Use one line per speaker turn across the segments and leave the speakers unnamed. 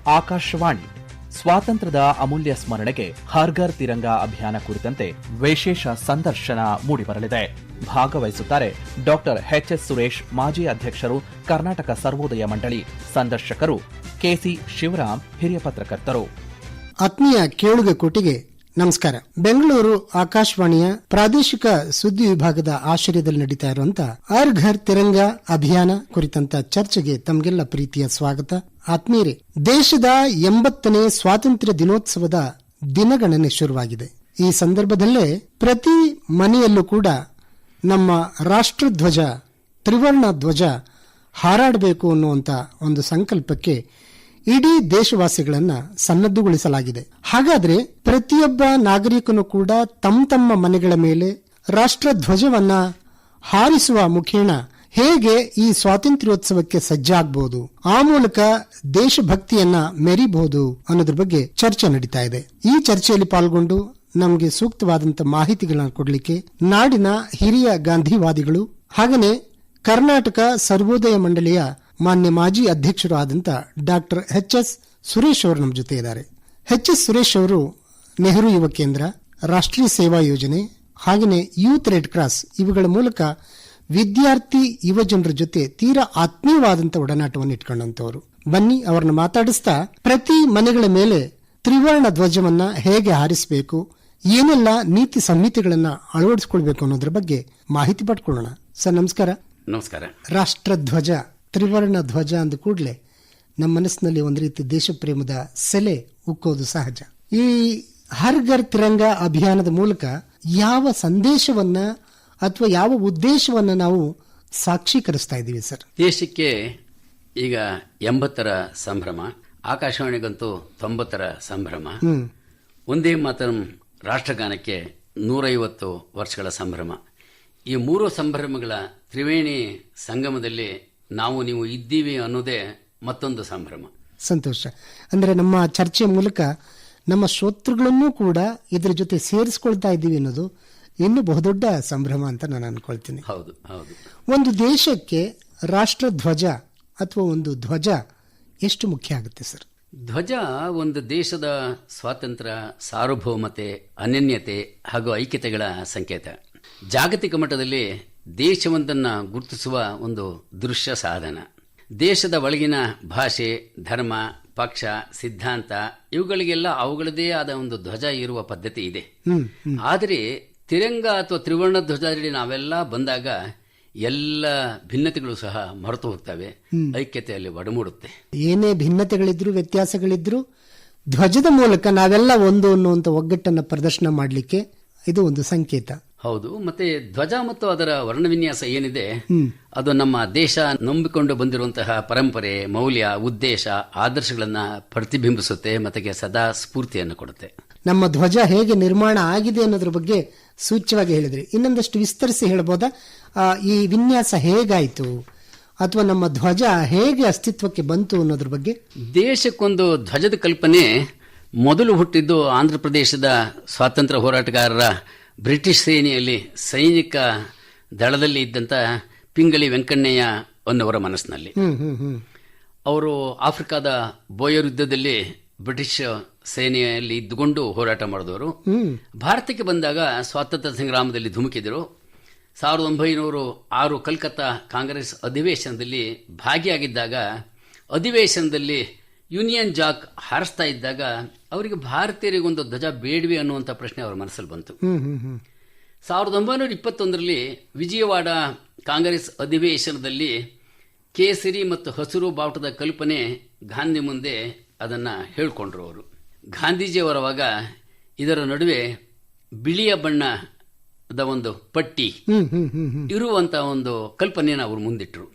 ಆಕಾಶವಾಣಿ ಸ್ವಾತಂತ್ರ್ಯದ ಅಮೂಲ್ಯ ಸ್ಮರಣೆಗೆ ಹರ್ ಘರ್ ತಿರಂಗ ಅಭಿಯಾನ ಕುರಿತಂತೆ ವಿಶೇಷ ಸಂದರ್ಶನ ಮೂಡಿಬರಲಿದೆ. ಭಾಗವಹಿಸುತ್ತಾರೆ ಡಾಕ್ಟರ್ ಎಚ್.ಎಸ್. ಸುರೇಶ್, ಮಾಜಿ ಅಧ್ಯಕ್ಷರು, ಕರ್ನಾಟಕ ಸರ್ವೋದಯ ಮಂಡಳಿ. ಸಂದರ್ಶಕರು ಕೆಸಿ ಶಿವರಾಮ್, ಹಿರಿಯ ಪತ್ರಕರ್ತರು.
ಆತ್ಮೀಯ ಕೇಳುಗ ಕೋಟಿಗೆ ನಮಸ್ಕಾರ. ಬೆಂಗಳೂರು ಆಕಾಶವಾಣಿಯ ಪ್ರಾದೇಶಿಕ ಸುದ್ದಿ ವಿಭಾಗದ ಆಶ್ರಯದಲ್ಲಿ ನಡೀತಾ ಇರುವಂತಹ ಹರ್ ಘರ್ ತಿರಂಗ ಅಭಿಯಾನ ಕುರಿತಂತ ಚರ್ಚೆಗೆ ತಮಗೆಲ್ಲ ಪ್ರೀತಿಯ ಸ್ವಾಗತ. ಆತ್ಮೀಯರೇ, ದೇಶದ 80ನೇ ಸ್ವಾತಂತ್ರ್ಯ ದಿನೋತ್ಸವದ ದಿನಗಣನೆ ಶುರುವಾಗಿದೆ. ಈ ಸಂದರ್ಭದಲ್ಲೇ ಪ್ರತಿ ಮನೆಯಲ್ಲೂ ಕೂಡ ನಮ್ಮ ರಾಷ್ಟ್ರಧ್ವಜ, ತ್ರಿವರ್ಣ ಧ್ವಜ ಹಾರಾಡಬೇಕು ಅನ್ನುವಂತ ಒಂದು ಸಂಕಲ್ಪಕ್ಕೆ ಇಡೀ ದೇಶವಾಸಿಗಳನ್ನ ಸನ್ನದ್ಧಗೊಳಿಸಲಾಗಿದೆ. ಹಾಗಾದ್ರೆ ಪ್ರತಿಯೊಬ್ಬ ನಾಗರಿಕನು ಕೂಡ ತಮ್ಮ ಮನೆಗಳ ಮೇಲೆ ರಾಷ್ಟ್ರಧ್ವಜವನ್ನ ಹಾರಿಸುವ ಮುಖೇನ ಹೇಗೆ ಈ ಸ್ವಾತಂತ್ರ್ಯೋತ್ಸವಕ್ಕೆ ಸಜ್ಜಾಗಬಹುದು, ಆ ಮೂಲಕ ದೇಶಭಕ್ತಿಯನ್ನ ಮೆರಿಬಹುದು ಅನ್ನೋದ್ರ ಬಗ್ಗೆ ಚರ್ಚೆ ನಡೀತಾ ಇದೆ. ಈ ಚರ್ಚೆಯಲ್ಲಿ ಪಾಲ್ಗೊಂಡು ನಮಗೆ ಸೂಕ್ತವಾದಂತ ಮಾಹಿತಿಗಳನ್ನು ಕೊಡಲಿಕ್ಕೆ ನಾಡಿನ ಹಿರಿಯ ಗಾಂಧಿವಾದಿಗಳು ಹಾಗನೇ ಕರ್ನಾಟಕ ಸರ್ವೋದಯ ಮಂಡಳಿಯ ಮಾನ್ಯ ಮಾಜಿ ಅಧ್ಯಕ್ಷರು ಆದಂತ ಡಾಕ್ಟರ್ ಎಚ್.ಎಸ್. ಸುರೇಶ್ ಅವರು ನಮ್ಮ ಜೊತೆ ಇದ್ದಾರೆ. ಎಚ್.ಎಸ್. ಸುರೇಶ್ ಅವರು ನೆಹರು ಯುವ ಕೇಂದ್ರ, ರಾಷ್ಟ್ರೀಯ ಸೇವಾ ಯೋಜನೆ ಹಾಗೆಯೇ ಯೂತ್ ರೆಡ್ ಕ್ರಾಸ್ ಇವುಗಳ ಮೂಲಕ ವಿದ್ಯಾರ್ಥಿ ಯುವ ಜನರ ಜೊತೆ ತೀರಾ ಆತ್ಮೀಯವಾದಂತ ಒಡನಾಟವನ್ನು ಇಟ್ಕೊಂಡಂತವರು. ಬನ್ನಿ ಅವರನ್ನು ಮಾತಾಡಿಸ್ತಾ ಪ್ರತಿ ಮನೆಗಳ ಮೇಲೆ ತ್ರಿವರ್ಣ ಧ್ವಜವನ್ನ ಹೇಗೆ ಹಾರಿಸಬೇಕು, ಏನೆಲ್ಲ ನೀತಿ ಸಂಹಿತೆಗಳನ್ನ ಅಳವಡಿಸಿಕೊಳ್ಬೇಕು ಅನ್ನೋದ್ರ ಬಗ್ಗೆ ಮಾಹಿತಿ ಪಡ್ಕೊಳ್ಳೋಣ. ಸರ್ ನಮಸ್ಕಾರ.
ನಮಸ್ಕಾರ.
ರಾಷ್ಟ್ರಧ್ವಜ, ತ್ರಿವರ್ಣ ಧ್ವಜ ಅಂದ ಕೂಡಲೇ ನಮ್ಮ ಮನಸ್ಸಿನಲ್ಲಿ ಒಂದು ರೀತಿ ದೇಶ ಪ್ರೇಮದ ಸೆಲೆ ಉಕ್ಕೋದು ಸಹಜ. ಈ ಹರ್ ಘರ್ ತಿರಂಗ ಅಭಿಯಾನದ ಮೂಲಕ ಯಾವ ಸಂದೇಶವನ್ನ ಅಥವಾ ಯಾವ ಉದ್ದೇಶವನ್ನ ನಾವು ಸಾಕ್ಷೀಕರಿಸ್ತಾ ಇದ್ದೀವಿ ಸರ್?
ದೇಶಕ್ಕೆ ಈಗ 80ರ ಸಂಭ್ರಮ, ಆಕಾಶವಾಣಿಗಂತೂ 90ರ ಸಂಭ್ರಮ, ಒಂದೇ ಮಾತರಂ ರಾಷ್ಟ್ರಗಾನಕ್ಕೆ 150 ವರ್ಷಗಳ ಸಂಭ್ರಮ. ಈ 3 ಸಂಭ್ರಮಗಳ ತ್ರಿವೇಣಿ ಸಂಗಮದಲ್ಲಿ ನಾವು ನೀವು ಇದ್ದೀವಿ ಅನ್ನೋದೇ ಮತ್ತೊಂದು ಸಂಭ್ರಮ.
ಸಂತೋಷ. ಅಂದ್ರೆ ನಮ್ಮ ಚರ್ಚೆ ಮೂಲಕ ನಮ್ಮ ಶ್ರೋತೃಗಳನ್ನೂ ಕೂಡ ಇದರ ಜೊತೆ ಸೇರಿಸಿಕೊಳ್ತಾ ಇದ್ದೀವಿ ಅನ್ನೋದು ಇನ್ನು ಬಹುದೊಡ್ಡ ಸಂಭ್ರಮ ಅಂತ ನಾನು ಅನ್ಕೊಳ್ತೀನಿ.
ಹೌದು ಹೌದು.
ಒಂದು ದೇಶಕ್ಕೆ ರಾಷ್ಟ್ರಧ್ವಜ ಅಥವಾ ಒಂದು ಧ್ವಜ ಎಷ್ಟು ಮುಖ್ಯ ಆಗುತ್ತೆ ಸರ್?
ಧ್ವಜ ಒಂದು ದೇಶದ ಸ್ವಾತಂತ್ರ್ಯ, ಸಾರ್ವಭೌಮತೆ, ಅನನ್ಯತೆ ಹಾಗೂ ಐಕ್ಯತೆಗಳ ಸಂಕೇತ. ಜಾಗತಿಕ ಮಟ್ಟದಲ್ಲಿ ದೇಶವೊಂದನ್ನು ಗುರುತಿಸುವ ಒಂದು ದೃಶ್ಯ ಸಾಧನ. ದೇಶದ ಒಳಗಿನ ಭಾಷೆ, ಧರ್ಮ, ಪಕ್ಷ, ಸಿದ್ಧಾಂತ ಇವುಗಳಿಗೆಲ್ಲ ಅವುಗಳದೇ ಆದ ಒಂದು ಧ್ವಜ ಇರುವ ಪದ್ಧತಿ ಇದೆ. ಆದರೆ ತಿರಂಗ ಅಥವಾ ತ್ರಿವರ್ಣ ಧ್ವಜದಲ್ಲಿ ನಾವೆಲ್ಲ ಬಂದಾಗ ಎಲ್ಲ ಭಿನ್ನತೆಗಳು ಸಹ ಮರೆತು ಹೋಗ್ತವೆ, ಐಕ್ಯತೆಯಲ್ಲಿ ಒಡಮೂಡುತ್ತೆ.
ಏನೇ ಭಿನ್ನತೆಗಳಿದ್ರು, ವ್ಯತ್ಯಾಸಗಳಿದ್ರು, ಧ್ವಜದ ಮೂಲಕ ನಾವೆಲ್ಲ ಒಂದು ಅನ್ನುವಂಥ ಒಗ್ಗಟ್ಟನ್ನು ಪ್ರದರ್ಶನ ಮಾಡಲಿಕ್ಕೆ ಇದು ಒಂದು ಸಂಕೇತ.
ಹೌದು. ಮತ್ತೆ ಧ್ವಜ ಮತ್ತು ಅದರ ವರ್ಣವಿನ್ಯಾಸ ಏನಿದೆ ಅದು ನಮ್ಮ ದೇಶ ನಂಬಿಕೊಂಡು ಬಂದಿರುವಂತಹ ಪರಂಪರೆ, ಮೌಲ್ಯ, ಉದ್ದೇಶ, ಆದರ್ಶಗಳನ್ನ ಪ್ರತಿಬಿಂಬಿಸುತ್ತೆ ಮತ್ತೆ ಸದಾ ಸ್ಫೂರ್ತಿಯನ್ನು ಕೊಡುತ್ತೆ.
ನಮ್ಮ ಧ್ವಜ ಹೇಗೆ ನಿರ್ಮಾಣ ಆಗಿದೆ ಅನ್ನೋದ್ರ ಬಗ್ಗೆ ಸೂಚ್ಯವಾಗಿ ಹೇಳಿದ್ರಿ. ಇನ್ನೊಂದಷ್ಟು ವಿಸ್ತರಿಸಿ ಹೇಳಬಹುದಾ? ಈ ವಿನ್ಯಾಸ ಹೇಗಾಯಿತು ಅಥವಾ ನಮ್ಮ ಧ್ವಜ ಹೇಗೆ ಅಸ್ತಿತ್ವಕ್ಕೆ ಬಂತು ಅನ್ನೋದ್ರ ಬಗ್ಗೆ?
ದೇಶಕ್ಕೊಂದು ಧ್ವಜದ ಕಲ್ಪನೆ ಮೊದಲು ಹುಟ್ಟಿದ್ದು ಆಂಧ್ರಪ್ರದೇಶದ ಸ್ವಾತಂತ್ರ್ಯ ಹೋರಾಟಗಾರರ ಬ್ರಿಟಿಷ್ ಸೇನೆಯಲ್ಲಿ ಸೈನಿಕ ದಳದಲ್ಲಿ ಇದ್ದಂತ ಪಿಂಗಳಿ ವೆಂಕಣ್ಣಯ್ಯ ಅನ್ನೋರ ಮನಸ್ಸಿನಲ್ಲಿ. ಅವರು ಆಫ್ರಿಕಾದ ಬೋಯರ್ ಯುದ್ಧದಲ್ಲಿ ಬ್ರಿಟಿಷ್ ಸೇನೆಯಲ್ಲಿ ಇದ್ದುಕೊಂಡು ಹೋರಾಟ ಮಾಡಿದವರು. ಭಾರತಕ್ಕೆ ಬಂದಾಗ ಸ್ವಾತಂತ್ರ್ಯ ಸಂಗ್ರಾಮದಲ್ಲಿ ಧುಮುಕಿದರು. 1906 ಕಲ್ಕತ್ತಾ ಕಾಂಗ್ರೆಸ್ ಅಧಿವೇಶನದಲ್ಲಿ ಭಾಗಿಯಾಗಿದ್ದಾಗ ಅಧಿವೇಶನದಲ್ಲಿ ಯೂನಿಯನ್ ಜಾಕ್ ಹಾರಿಸ್ತಾ ಇದ್ದಾಗ ಅವರಿಗೆ ಭಾರತೀಯರಿಗೊಂದು ಧ್ವಜ ಬೇಡವೆ ಅನ್ನುವಂಥ ಪ್ರಶ್ನೆ ಅವರ ಮನಸ್ಸಲ್ಲಿ ಬಂತು. 1921ರಲ್ಲಿ ವಿಜಯವಾಡ ಕಾಂಗ್ರೆಸ್ ಅಧಿವೇಶನದಲ್ಲಿ ಕೇಸರಿ ಮತ್ತು ಹಸಿರು ಬಾವುಟದ ಕಲ್ಪನೆ ಗಾಂಧಿ ಮುಂದೆ ಅದನ್ನ ಹೇಳಿಕೊಂಡ್ರು ಅವರು. ಗಾಂಧೀಜಿಯವರವಾಗ ಇದರ ನಡುವೆ ಬಿಳಿಯ ಬಣ್ಣದ ಒಂದು ಪಟ್ಟಿ ಇರುವಂತ ಒಂದು ಕಲ್ಪನೆಯನ್ನು ಅವರು ಮುಂದಿಟ್ಟರು.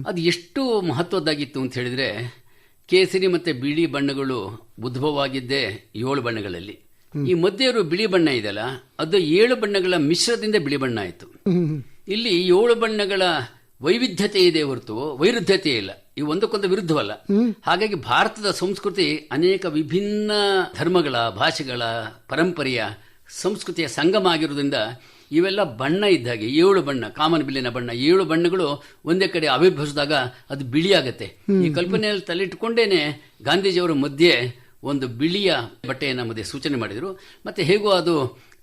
ಅದು ಎಷ್ಟು ಮಹತ್ವದ್ದಾಗಿತ್ತು ಅಂತ ಹೇಳಿದ್ರೆ, ಕೇಸರಿ ಮತ್ತೆ ಬಿಳಿ ಬಣ್ಣಗಳು ಉದ್ಭವವಾಗಿದ್ದೇ 7 ಬಣ್ಣಗಳಲ್ಲಿ. ಈ ಮಧ್ಯೆ ಬಿಳಿ ಬಣ್ಣ ಇದೆಯಲ್ಲ, ಅದು 7 ಬಣ್ಣಗಳ ಮಿಶ್ರದಿಂದ ಬಿಳಿ ಬಣ್ಣ ಆಯಿತು. ಇಲ್ಲಿ 7 ಬಣ್ಣಗಳ ವೈವಿಧ್ಯತೆ ಇದೆ ಹೊರತು ವೈರುಧ್ಯತೆ ಇಲ್ಲ. ಇವು ಒಂದಕ್ಕೊಂದು ವಿರುದ್ಧವಲ್ಲ. ಹಾಗಾಗಿ ಭಾರತದ ಸಂಸ್ಕೃತಿ ಅನೇಕ ವಿಭಿನ್ನ ಧರ್ಮಗಳ, ಭಾಷೆಗಳ, ಪರಂಪರೆಯ, ಸಂಸ್ಕೃತಿಯ ಸಂಗಮ ಆಗಿರುವುದರಿಂದ ಇವೆಲ್ಲ ಬಣ್ಣ ಇದ್ದಾಗೆ 7 ಬಣ್ಣ, ಕಾಮನ್ ಬಿಲ್ಲಿನ ಬಣ್ಣ 7 ಬಣ್ಣಗಳು ಒಂದೇ ಕಡೆ ಆವಿರ್ಭವಿಸಿದಾಗ ಅದು ಬಿಳಿ ಆಗತ್ತೆ. ಈ ಕಲ್ಪನೆಯಲ್ಲಿ ತಲೆಯಿಟ್ಟುಕೊಂಡೇನೆ ಗಾಂಧೀಜಿಯವರ ಮಧ್ಯೆ ಒಂದು ಬಿಳಿಯ ಬಟ್ಟೆಯನ್ನು ಮಧ್ಯೆ ಸೂಚನೆ ಮಾಡಿದರು. ಮತ್ತೆ ಹೇಗೂ ಅದು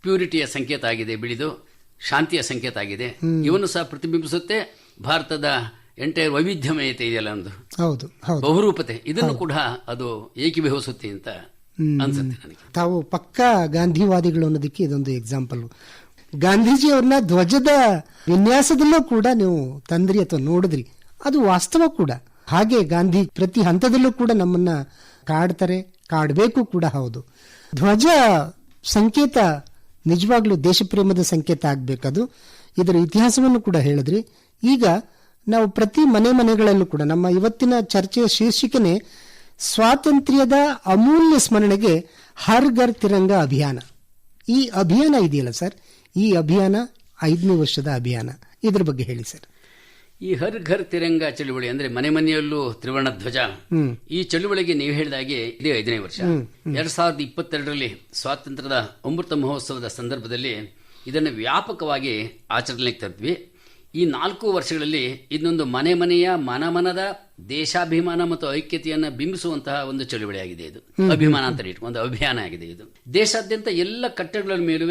ಪ್ಯೂರಿಟಿಯ ಸಂಕೇತ ಆಗಿದೆ, ಬಿಳಿದು ಶಾಂತಿಯ ಸಂಕೇತ ಆಗಿದೆ. ಇವನ್ನು ಸಹ ಪ್ರತಿಬಿಂಬಿಸುತ್ತೆ ಭಾರತದ ಎಂಟೈರ್ ವೈವಿಧ್ಯಮಯತೆ ಇದೆಯಲ್ಲ, ಒಂದು ಬಹುರೂಪತೆ, ಇದನ್ನು ಕೂಡ ಅದು ಏಕೀಭವಿಸುತ್ತೆ ಅಂತ ಅನ್ಸುತ್ತೆ ನನಗೆ.
ತಾವು ಪಕ್ಕಾ ಗಾಂಧಿವಾದಿಗಳು ಅನ್ನೋದಕ್ಕೆ ಇದೊಂದು ಎಕ್ಸಾಂಪಲ್. ಗಾಂಧೀಜಿಯವ್ರನ್ನ ಧ್ವಜದ ವಿನ್ಯಾಸದಲ್ಲೂ ಕೂಡ ನೀವು ತಂದ್ರಿ ಅಥವಾ ನೋಡಿದ್ರಿ, ಅದು ವಾಸ್ತವ ಕೂಡ. ಹಾಗೆ ಗಾಂಧಿ ಪ್ರತಿ ಹಂತದಲ್ಲೂ ಕೂಡ ನಮ್ಮನ್ನ ಕಾಡ್ತಾರೆ, ಕಾಡಬೇಕು ಕೂಡ. ಹೌದು, ಧ್ವಜ ಸಂಕೇತ ನಿಜವಾಗ್ಲೂ ದೇಶಪ್ರೇಮದ ಸಂಕೇತ ಆಗ್ಬೇಕದು. ಇದರ ಇತಿಹಾಸವನ್ನು ಕೂಡ ಹೇಳಿದ್ರಿ. ಈಗ ನಾವು ಪ್ರತಿ ಮನೆಗಳಲ್ಲೂ ಕೂಡ ನಮ್ಮ ಇವತ್ತಿನ ಚರ್ಚೆಯ ಶೀರ್ಷಿಕೆನೆ ಸ್ವಾತಂತ್ರ್ಯದ ಅಮೂಲ್ಯ ಸ್ಮರಣೆಗೆ ಹರ್ ಘರ್ ತಿರಂಗ ಅಭಿಯಾನ. ಈ ಅಭಿಯಾನ ಇದೆಯಲ್ಲ ಸರ್, ಈ ಅಭಿಯಾನ 5ನೇ ವರ್ಷದ ಅಭಿಯಾನ, ಇದ್ರ ಬಗ್ಗೆ ಹೇಳಿ ಸರ್.
ಈ ಹರ್ ಘರ್ ತಿರಂಗ ಚಳುವಳಿ ಅಂದ್ರೆ ಮನೆ ಮನೆಯಲ್ಲೂ ತ್ರಿವರ್ಣ ಧ್ವಜ, ಈ ಚಳುವಳಿಗೆ ನೀವು ಹೇಳಿದಾಗೆ ಇದೇ 5ನೇ ವರ್ಷ. 2022ರಲ್ಲಿ ಸ್ವಾತಂತ್ರ್ಯದ ಅಮೃತ ಮಹೋತ್ಸವದ ಸಂದರ್ಭದಲ್ಲಿ ಇದನ್ನು ವ್ಯಾಪಕವಾಗಿ ಆಚರಣೆಗೆ ತರ್ತೀವಿ. ಈ 4 ವರ್ಷಗಳಲ್ಲಿ ಇದೊಂದು ಮನೆಯ ಮನದ ದೇಶಾಭಿಮಾನ ಮತ್ತು ಐಕ್ಯತೆಯನ್ನು ಬಿಂಬಿಸುವಂತಹ ಒಂದು ಚಳುವಳಿಯಾಗಿದೆ. ಇದು ಅಭಿಮಾನ ಅಂತ ಒಂದು ಅಭಿಯಾನ ಆಗಿದೆ. ಇದು ದೇಶಾದ್ಯಂತ ಎಲ್ಲ ಕಟ್ಟಡಗಳ ಮೇಲೂ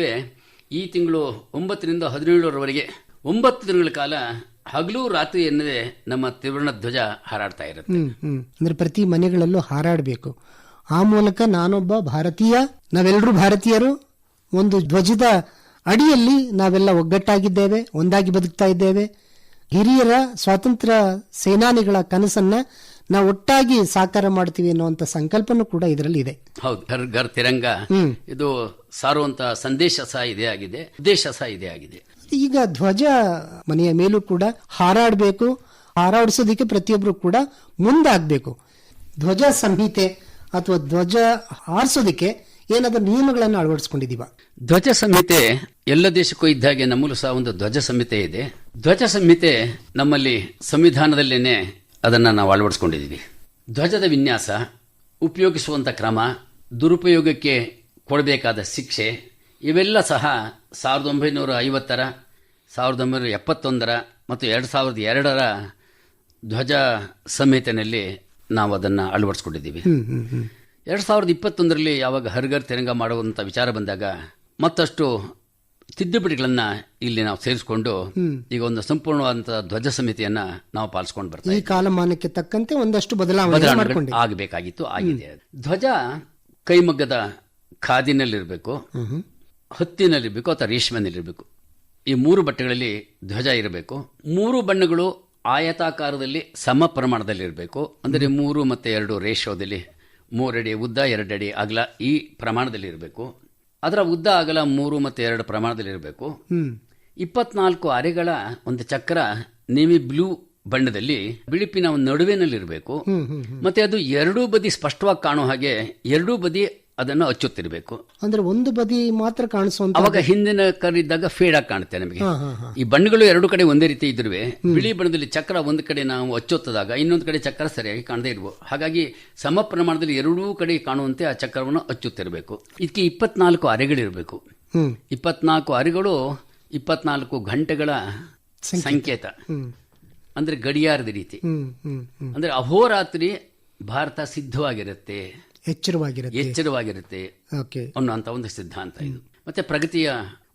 ಈ ತಿಂಗಳು 9ರಿಂದ 17ರವರೆಗೆ 9 ದಿನಗಳ ಕಾಲ ಹಗಲು ರಾತ್ರಿ ಎನ್ನದೆ ನಮ್ಮ ತ್ರಿವರ್ಣ ಧ್ವಜ ಹಾರಾಡ್ತಾ ಇರುತ್ತೆ.
ಅಂದ್ರೆ ಪ್ರತಿ ಮನೆಗಳಲ್ಲೂ ಹಾರಾಡಬೇಕು. ಆ ಮೂಲಕ ನಾನೊಬ್ಬ ಭಾರತೀಯ, ನಾವೆಲ್ಲರೂ ಭಾರತೀಯರು, ಒಂದು ಧ್ವಜದ ಅಡಿಯಲ್ಲಿ ನಾವೆಲ್ಲ ಒಗ್ಗಟ್ಟಾಗಿದ್ದೇವೆ, ಒಂದಾಗಿ ಬದುಕ್ತಾ ಇದ್ದೇವೆ. ಹಿರಿಯರ ಸ್ವಾತಂತ್ರ್ಯ ಸೇನಾನಿಗಳ ಕನಸನ್ನ ನಾವು ಒಟ್ಟಾಗಿ ಸಾಕಾರ ಮಾಡ್ತೀವಿ ಅನ್ನುವಂತ ಸಂಕಲ್ಪನೂ ಕೂಡ ಇದರಲ್ಲಿ ಇದೆ.
ಹೌದು, ಹರ್ ಘರ್ ತಿರಂಗ ಇದು ಸಾರುವಂತಹ ಸಂದೇಶ ಸಹ ಇದೇ ಆಗಿದೆ, ಉದ್ದೇಶ ಸಹ ಇದೇ ಆಗಿದೆ.
ಈಗ ಧ್ವಜ ಮನೆಯ ಮೇಲೂ ಕೂಡ ಹಾರಾಡಬೇಕು, ಹಾರಾಡಿಸೋದಕ್ಕೆ ಪ್ರತಿಯೊಬ್ಬರು ಕೂಡ ಮುಂದಾಗಬೇಕು. ಧ್ವಜ ಸಂಹಿತೆ ಅಥವಾ ಧ್ವಜ ಹಾರಿಸೋದಕ್ಕೆ ಏನಾದರೂ ನಿಯಮಗಳನ್ನು ಅಳವಡಿಸಿಕೊಂಡಿದೀವ?
ಧ್ವಜ ಸಂಹಿತೆ ಎಲ್ಲ ದೇಶಕ್ಕೂ ಇದ್ದ ಹಾಗೆ ನಮ್ಮಲ್ಲೂ ಸಹ ಒಂದು ಧ್ವಜ ಸಂಹಿತೆ ಇದೆ. ಧ್ವಜ ಸಂಹಿತೆ ನಮ್ಮಲ್ಲಿ ಸಂವಿಧಾನದಲ್ಲೇನೆ ಅದನ್ನು ನಾವು ಅಳವಡಿಸಿಕೊಂಡಿದ್ದೀವಿ. ಧ್ವಜದ ವಿನ್ಯಾಸ, ಉಪಯೋಗಿಸುವಂಥ ಕ್ರಮ, ದುರುಪಯೋಗಕ್ಕೆ ಕೊಡಬೇಕಾದ ಶಿಕ್ಷೆ ಇವೆಲ್ಲ ಸಹ 1950ರ, 1971ರ ಮತ್ತು 2002ರ ಧ್ವಜ ಸಂಹಿತೆಯಲ್ಲಿ ನಾವು ಅದನ್ನು ಅಳವಡಿಸಿಕೊಂಡಿದ್ದೀವಿ. 2021ರಲ್ಲಿ ಯಾವಾಗ ಹರ್ ಘರ್ ತಿರಂಗ ಮಾಡುವಂಥ ವಿಚಾರ ಬಂದಾಗ ಮತ್ತಷ್ಟು ತಿದ್ದುಪಡಿಗಳನ್ನು ಇಲ್ಲಿ ನಾವು ಸೇರಿಸಿಕೊಂಡು ಈಗ ಒಂದು ಸಂಪೂರ್ಣವಾದಂತಹ ಧ್ವಜ ಸಮಿತಿಯನ್ನ ನಾವು ಪಾಲಿಸಿಕೊಂಡು ಬರ್ತೀವಿ.
ಈ ಕಾಲಮಾನಕ್ಕೆ ತಕ್ಕಂತೆ ಒಂದಷ್ಟು ಬದಲಾವಣೆ
ಆಗಬೇಕಾಗಿತ್ತು, ಆಗಿದೆ. ಧ್ವಜ ಕೈಮಗ್ಗದ ಖಾದಿನಲ್ಲಿರಬೇಕು, ಹತ್ತಿನಲ್ಲಿರಬೇಕು ಅಥವಾ ರೇಷ್ಮೆನಲ್ಲಿರಬೇಕು. ಈ 3 ಬಟ್ಟೆಗಳಲ್ಲಿ ಧ್ವಜ ಇರಬೇಕು. 3 ಬಣ್ಣಗಳು ಆಯತಾಕಾರದಲ್ಲಿ ಸಮ ಪ್ರಮಾಣದಲ್ಲಿರಬೇಕು. ಅಂದರೆ 3 ಮತ್ತು 2 ರೇಷೋದಲ್ಲಿ 3 ಅಡಿ ಉದ್ದ 2 ಅಡಿ ಅಗಲ ಈ ಪ್ರಮಾಣದಲ್ಲಿ ಇರಬೇಕು. ಅದರ ಉದ್ದ ಅಗಲ 3 ಮತ್ತು 2 ಪ್ರಮಾಣದಲ್ಲಿ ಇರಬೇಕು. 24 ಅರೆಗಳ ಒಂದು ಚಕ್ರ ನೇವಿ ಬ್ಲೂ ಬಣ್ಣದಲ್ಲಿ ಬಿಳುಪಿನ ನಡುವಿನಲ್ಲಿರಬೇಕು. ಮತ್ತೆ ಅದು 2 ಬದಿ ಸ್ಪಷ್ಟವಾಗಿ ಕಾಣೋ ಹಾಗೆ 2 ಬದಿ ಅದನ್ನು ಅಚ್ಚುತ್ತಿರಬೇಕು.
ಅಂದ್ರೆ ಒಂದು ಬದಿ ಮಾತ್ರ ಕಾಣಿಸುವಂತ,
ಅವಾಗ ಹಿಂದಿನ ಕರಿದ್ದಾಗ ಫೇಡ್ ಆಗಿ ಕಾಣುತ್ತೆ ನಮಗೆ. ಈ ಬಣ್ಣಗಳು 2 ಕಡೆ ಒಂದೇ ರೀತಿ ಇದ್ರೂ ಬಿಳಿ ಬಣ್ಣದಲ್ಲಿ ಚಕ್ರ ಒಂದು ಕಡೆ ನಾವು ಅಚ್ಚೊತ್ತದಾಗ ಇನ್ನೊಂದು ಕಡೆ ಚಕ್ರ ಸರಿಯಾಗಿ ಕಾಣದೇ ಇರಬಹುದು. ಹಾಗಾಗಿ ಸಮ ಪ್ರಮಾಣದಲ್ಲಿ 2 ಕಡೆ ಕಾಣುವಂತೆ ಆ ಚಕ್ರವನ್ನು ಅಚ್ಚುತ್ತಿರಬೇಕು. ಇದಕ್ಕೆ 24 ಅರೆಗಳಿರಬೇಕು. 24 ಅರೆಗಳು 24 ಗಂಟೆಗಳ ಸಂಕೇತ, ಅಂದ್ರೆ ಗಡಿಯಾರದ ರೀತಿ. ಅಂದ್ರೆ ಅಹೋರಾತ್ರಿ ಭಾರತ ಸಿದ್ಧವಾಗಿರುತ್ತೆ, ಎಚ್ಚರವಾಗಿರುತ್ತೆ ಅನ್ನುವಂತ ಒಂದು ಸಿದ್ಧಾಂತ ಇದು. ಮತ್ತೆ ಪ್ರಗತಿಯ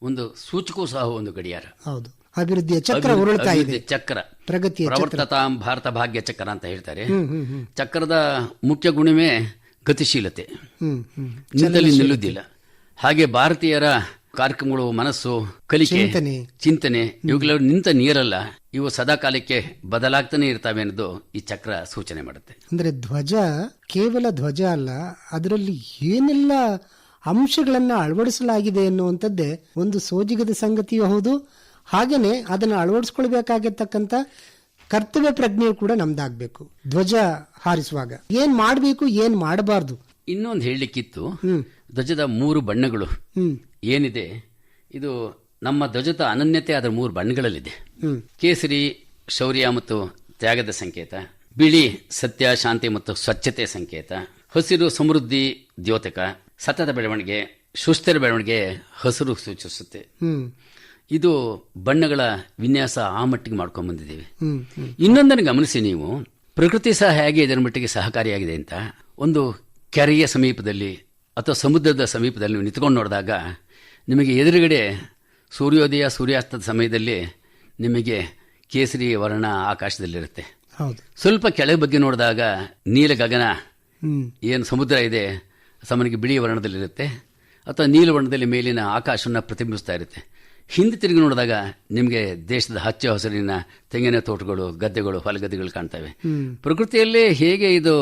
ಒಂದು ಸೂಚಕವೂ ಸಹ ಒಂದು ಗಡಿಯಾರ.
ಹೌದು, ಅಭಿವೃದ್ಧಿಯ ಚಕ್ರ ಉರುಳ್ತಾ ಇದೆ.
ಚಕ್ರ ಪ್ರವರ್ತತಾಂ ಭಾರತ ಭಾಗ್ಯ ಚಕ್ರ ಅಂತ ಹೇಳ್ತಾರೆ. ಚಕ್ರದ ಮುಖ್ಯ ಗುಣವೇ ಗತಿಶೀಲತೆ, ನಿಂತಲ್ಲಿ ನಿಲ್ಲುವುದಿಲ್ಲ. ಹಾಗೆ ಭಾರತೀಯರ ಕಾರ್ಯಕ್ರಮಗಳು, ಮನಸ್ಸು, ಕಲಿಕೆ, ಚಿಂತನೆ ಇವುಗಳು ನಿಂತ ನೀರಲ್ಲ, ಇವು ಸದಾಕಾಲಕ್ಕೆ ಬದಲಾಗ್ತಾನೆ ಇರ್ತವೆ ಅನ್ನೋದು ಈ ಚಕ್ರ ಸೂಚನೆ ಮಾಡುತ್ತೆ.
ಅಂದ್ರೆ ಧ್ವಜ ಕೇವಲ ಧ್ವಜ ಅಲ್ಲ, ಅದರಲ್ಲಿ ಏನೆಲ್ಲ ಅಂಶಗಳನ್ನ ಅಳವಡಿಸಲಾಗಿದೆ ಎನ್ನುವಂಥದ್ದೇ ಒಂದು ಸೋಜಿಗದ ಸಂಗತಿಯೂ ಹೌದು. ಹಾಗೇನೆ ಅದನ್ನು ಅಳವಡಿಸ್ಕೊಳ್ಬೇಕಾಗಿರ್ತಕ್ಕಂಥ ಕರ್ತವ್ಯ ಪ್ರಜ್ಞೆಯು ಕೂಡ ನಮ್ದಾಗಬೇಕು. ಧ್ವಜ ಹಾರಿಸುವಾಗ ಏನ್ ಮಾಡಬೇಕು, ಏನ್ ಮಾಡಬಾರ್ದು.
ಇನ್ನೊಂದು ಹೇಳಲಿಕ್ಕಿತ್ತು, ಧ್ವಜದ 3 ಬಣ್ಣಗಳು ಏನಿದೆ, ಇದು ನಮ್ಮ ಧ್ವಜದ ಅನನ್ಯತೆ ಅದರ 3 ಬಣ್ಣಗಳಲ್ಲಿದೆ. ಕೇಸರಿ ಶೌರ್ಯ ಮತ್ತು ತ್ಯಾಗದ ಸಂಕೇತ, ಬಿಳಿ ಸತ್ಯ, ಶಾಂತಿ ಮತ್ತು ಸ್ವಚ್ಛತೆ ಸಂಕೇತ, ಹಸಿರು ಸಮೃದ್ಧಿ ದ್ಯೋತಕ, ಸತತ ಬೆಳವಣಿಗೆ, ಸುಸ್ಥಿರ ಬೆಳವಣಿಗೆ ಹಸಿರು ಸೂಚಿಸುತ್ತೆ. ಇದು ಬಣ್ಣಗಳ ವಿನ್ಯಾಸ ಆ ಮಟ್ಟಿಗೆ ಮಾಡ್ಕೊಂಡು ಬಂದಿದ್ದೀವಿ.
ಹ್ಮ್ ಹ್ಮ್
ಇನ್ನೊಂದನ್ನು ಗಮನಿಸಿ ನೀವು, ಪ್ರಕೃತಿ ಸಹ ಹೇಗೆ ಇದರ ಮಟ್ಟಿಗೆ ಸಹಕಾರಿಯಾಗಿದೆ ಅಂತ. ಒಂದು ಕೆರೆಯ ಸಮೀಪದಲ್ಲಿ ಅಥವಾ ಸಮುದ್ರದ ಸಮೀಪದಲ್ಲಿ ನೀವು ನಿಂತ್ಕೊಂಡು ನೋಡಿದಾಗ ನಿಮಗೆ ಎದುರುಗಡೆ ಸೂರ್ಯೋದಯ ಸೂರ್ಯಾಸ್ತದ ಸಮಯದಲ್ಲಿ ನಿಮಗೆ ಕೇಸರಿ ವರ್ಣ ಆಕಾಶದಲ್ಲಿರುತ್ತೆ.
ಹೌದು.
ಸ್ವಲ್ಪ ಕೆಳಗೆ ಬಗ್ಗೆ ನೋಡಿದಾಗ ನೀಲ ಗಗನ,
ಹ್ಮ್
ಏನು ಸಮುದ್ರ ಇದೆ ಸಾಮಾನ್ಯಕ್ಕೆ ಬಿಳಿ ವರ್ಣದಲ್ಲಿರುತ್ತೆ, ಅಥವಾ ನೀಲ ವರ್ಣದಲ್ಲಿ ಮೇಲಿನ ಆಕಾಶವನ್ನು ಪ್ರತಿಬಿಂಬಿಸ್ತಾ ಇರುತ್ತೆ. ಹಿಂದೆ ತಿರುಗಿ ನೋಡಿದಾಗ ನಿಮಗೆ ದೇಶದ ಹಚ್ಚ ಹಸಿರಿನ ತೆಂಗಿನ ತೋಟಗಳು, ಗದ್ದೆಗಳು, ಹೊಲಗದ್ದೆಗಳು ಕಾಣ್ತವೆ. ಪ್ರಕೃತಿಯಲ್ಲೇ ಹೇಗೆ ಇದು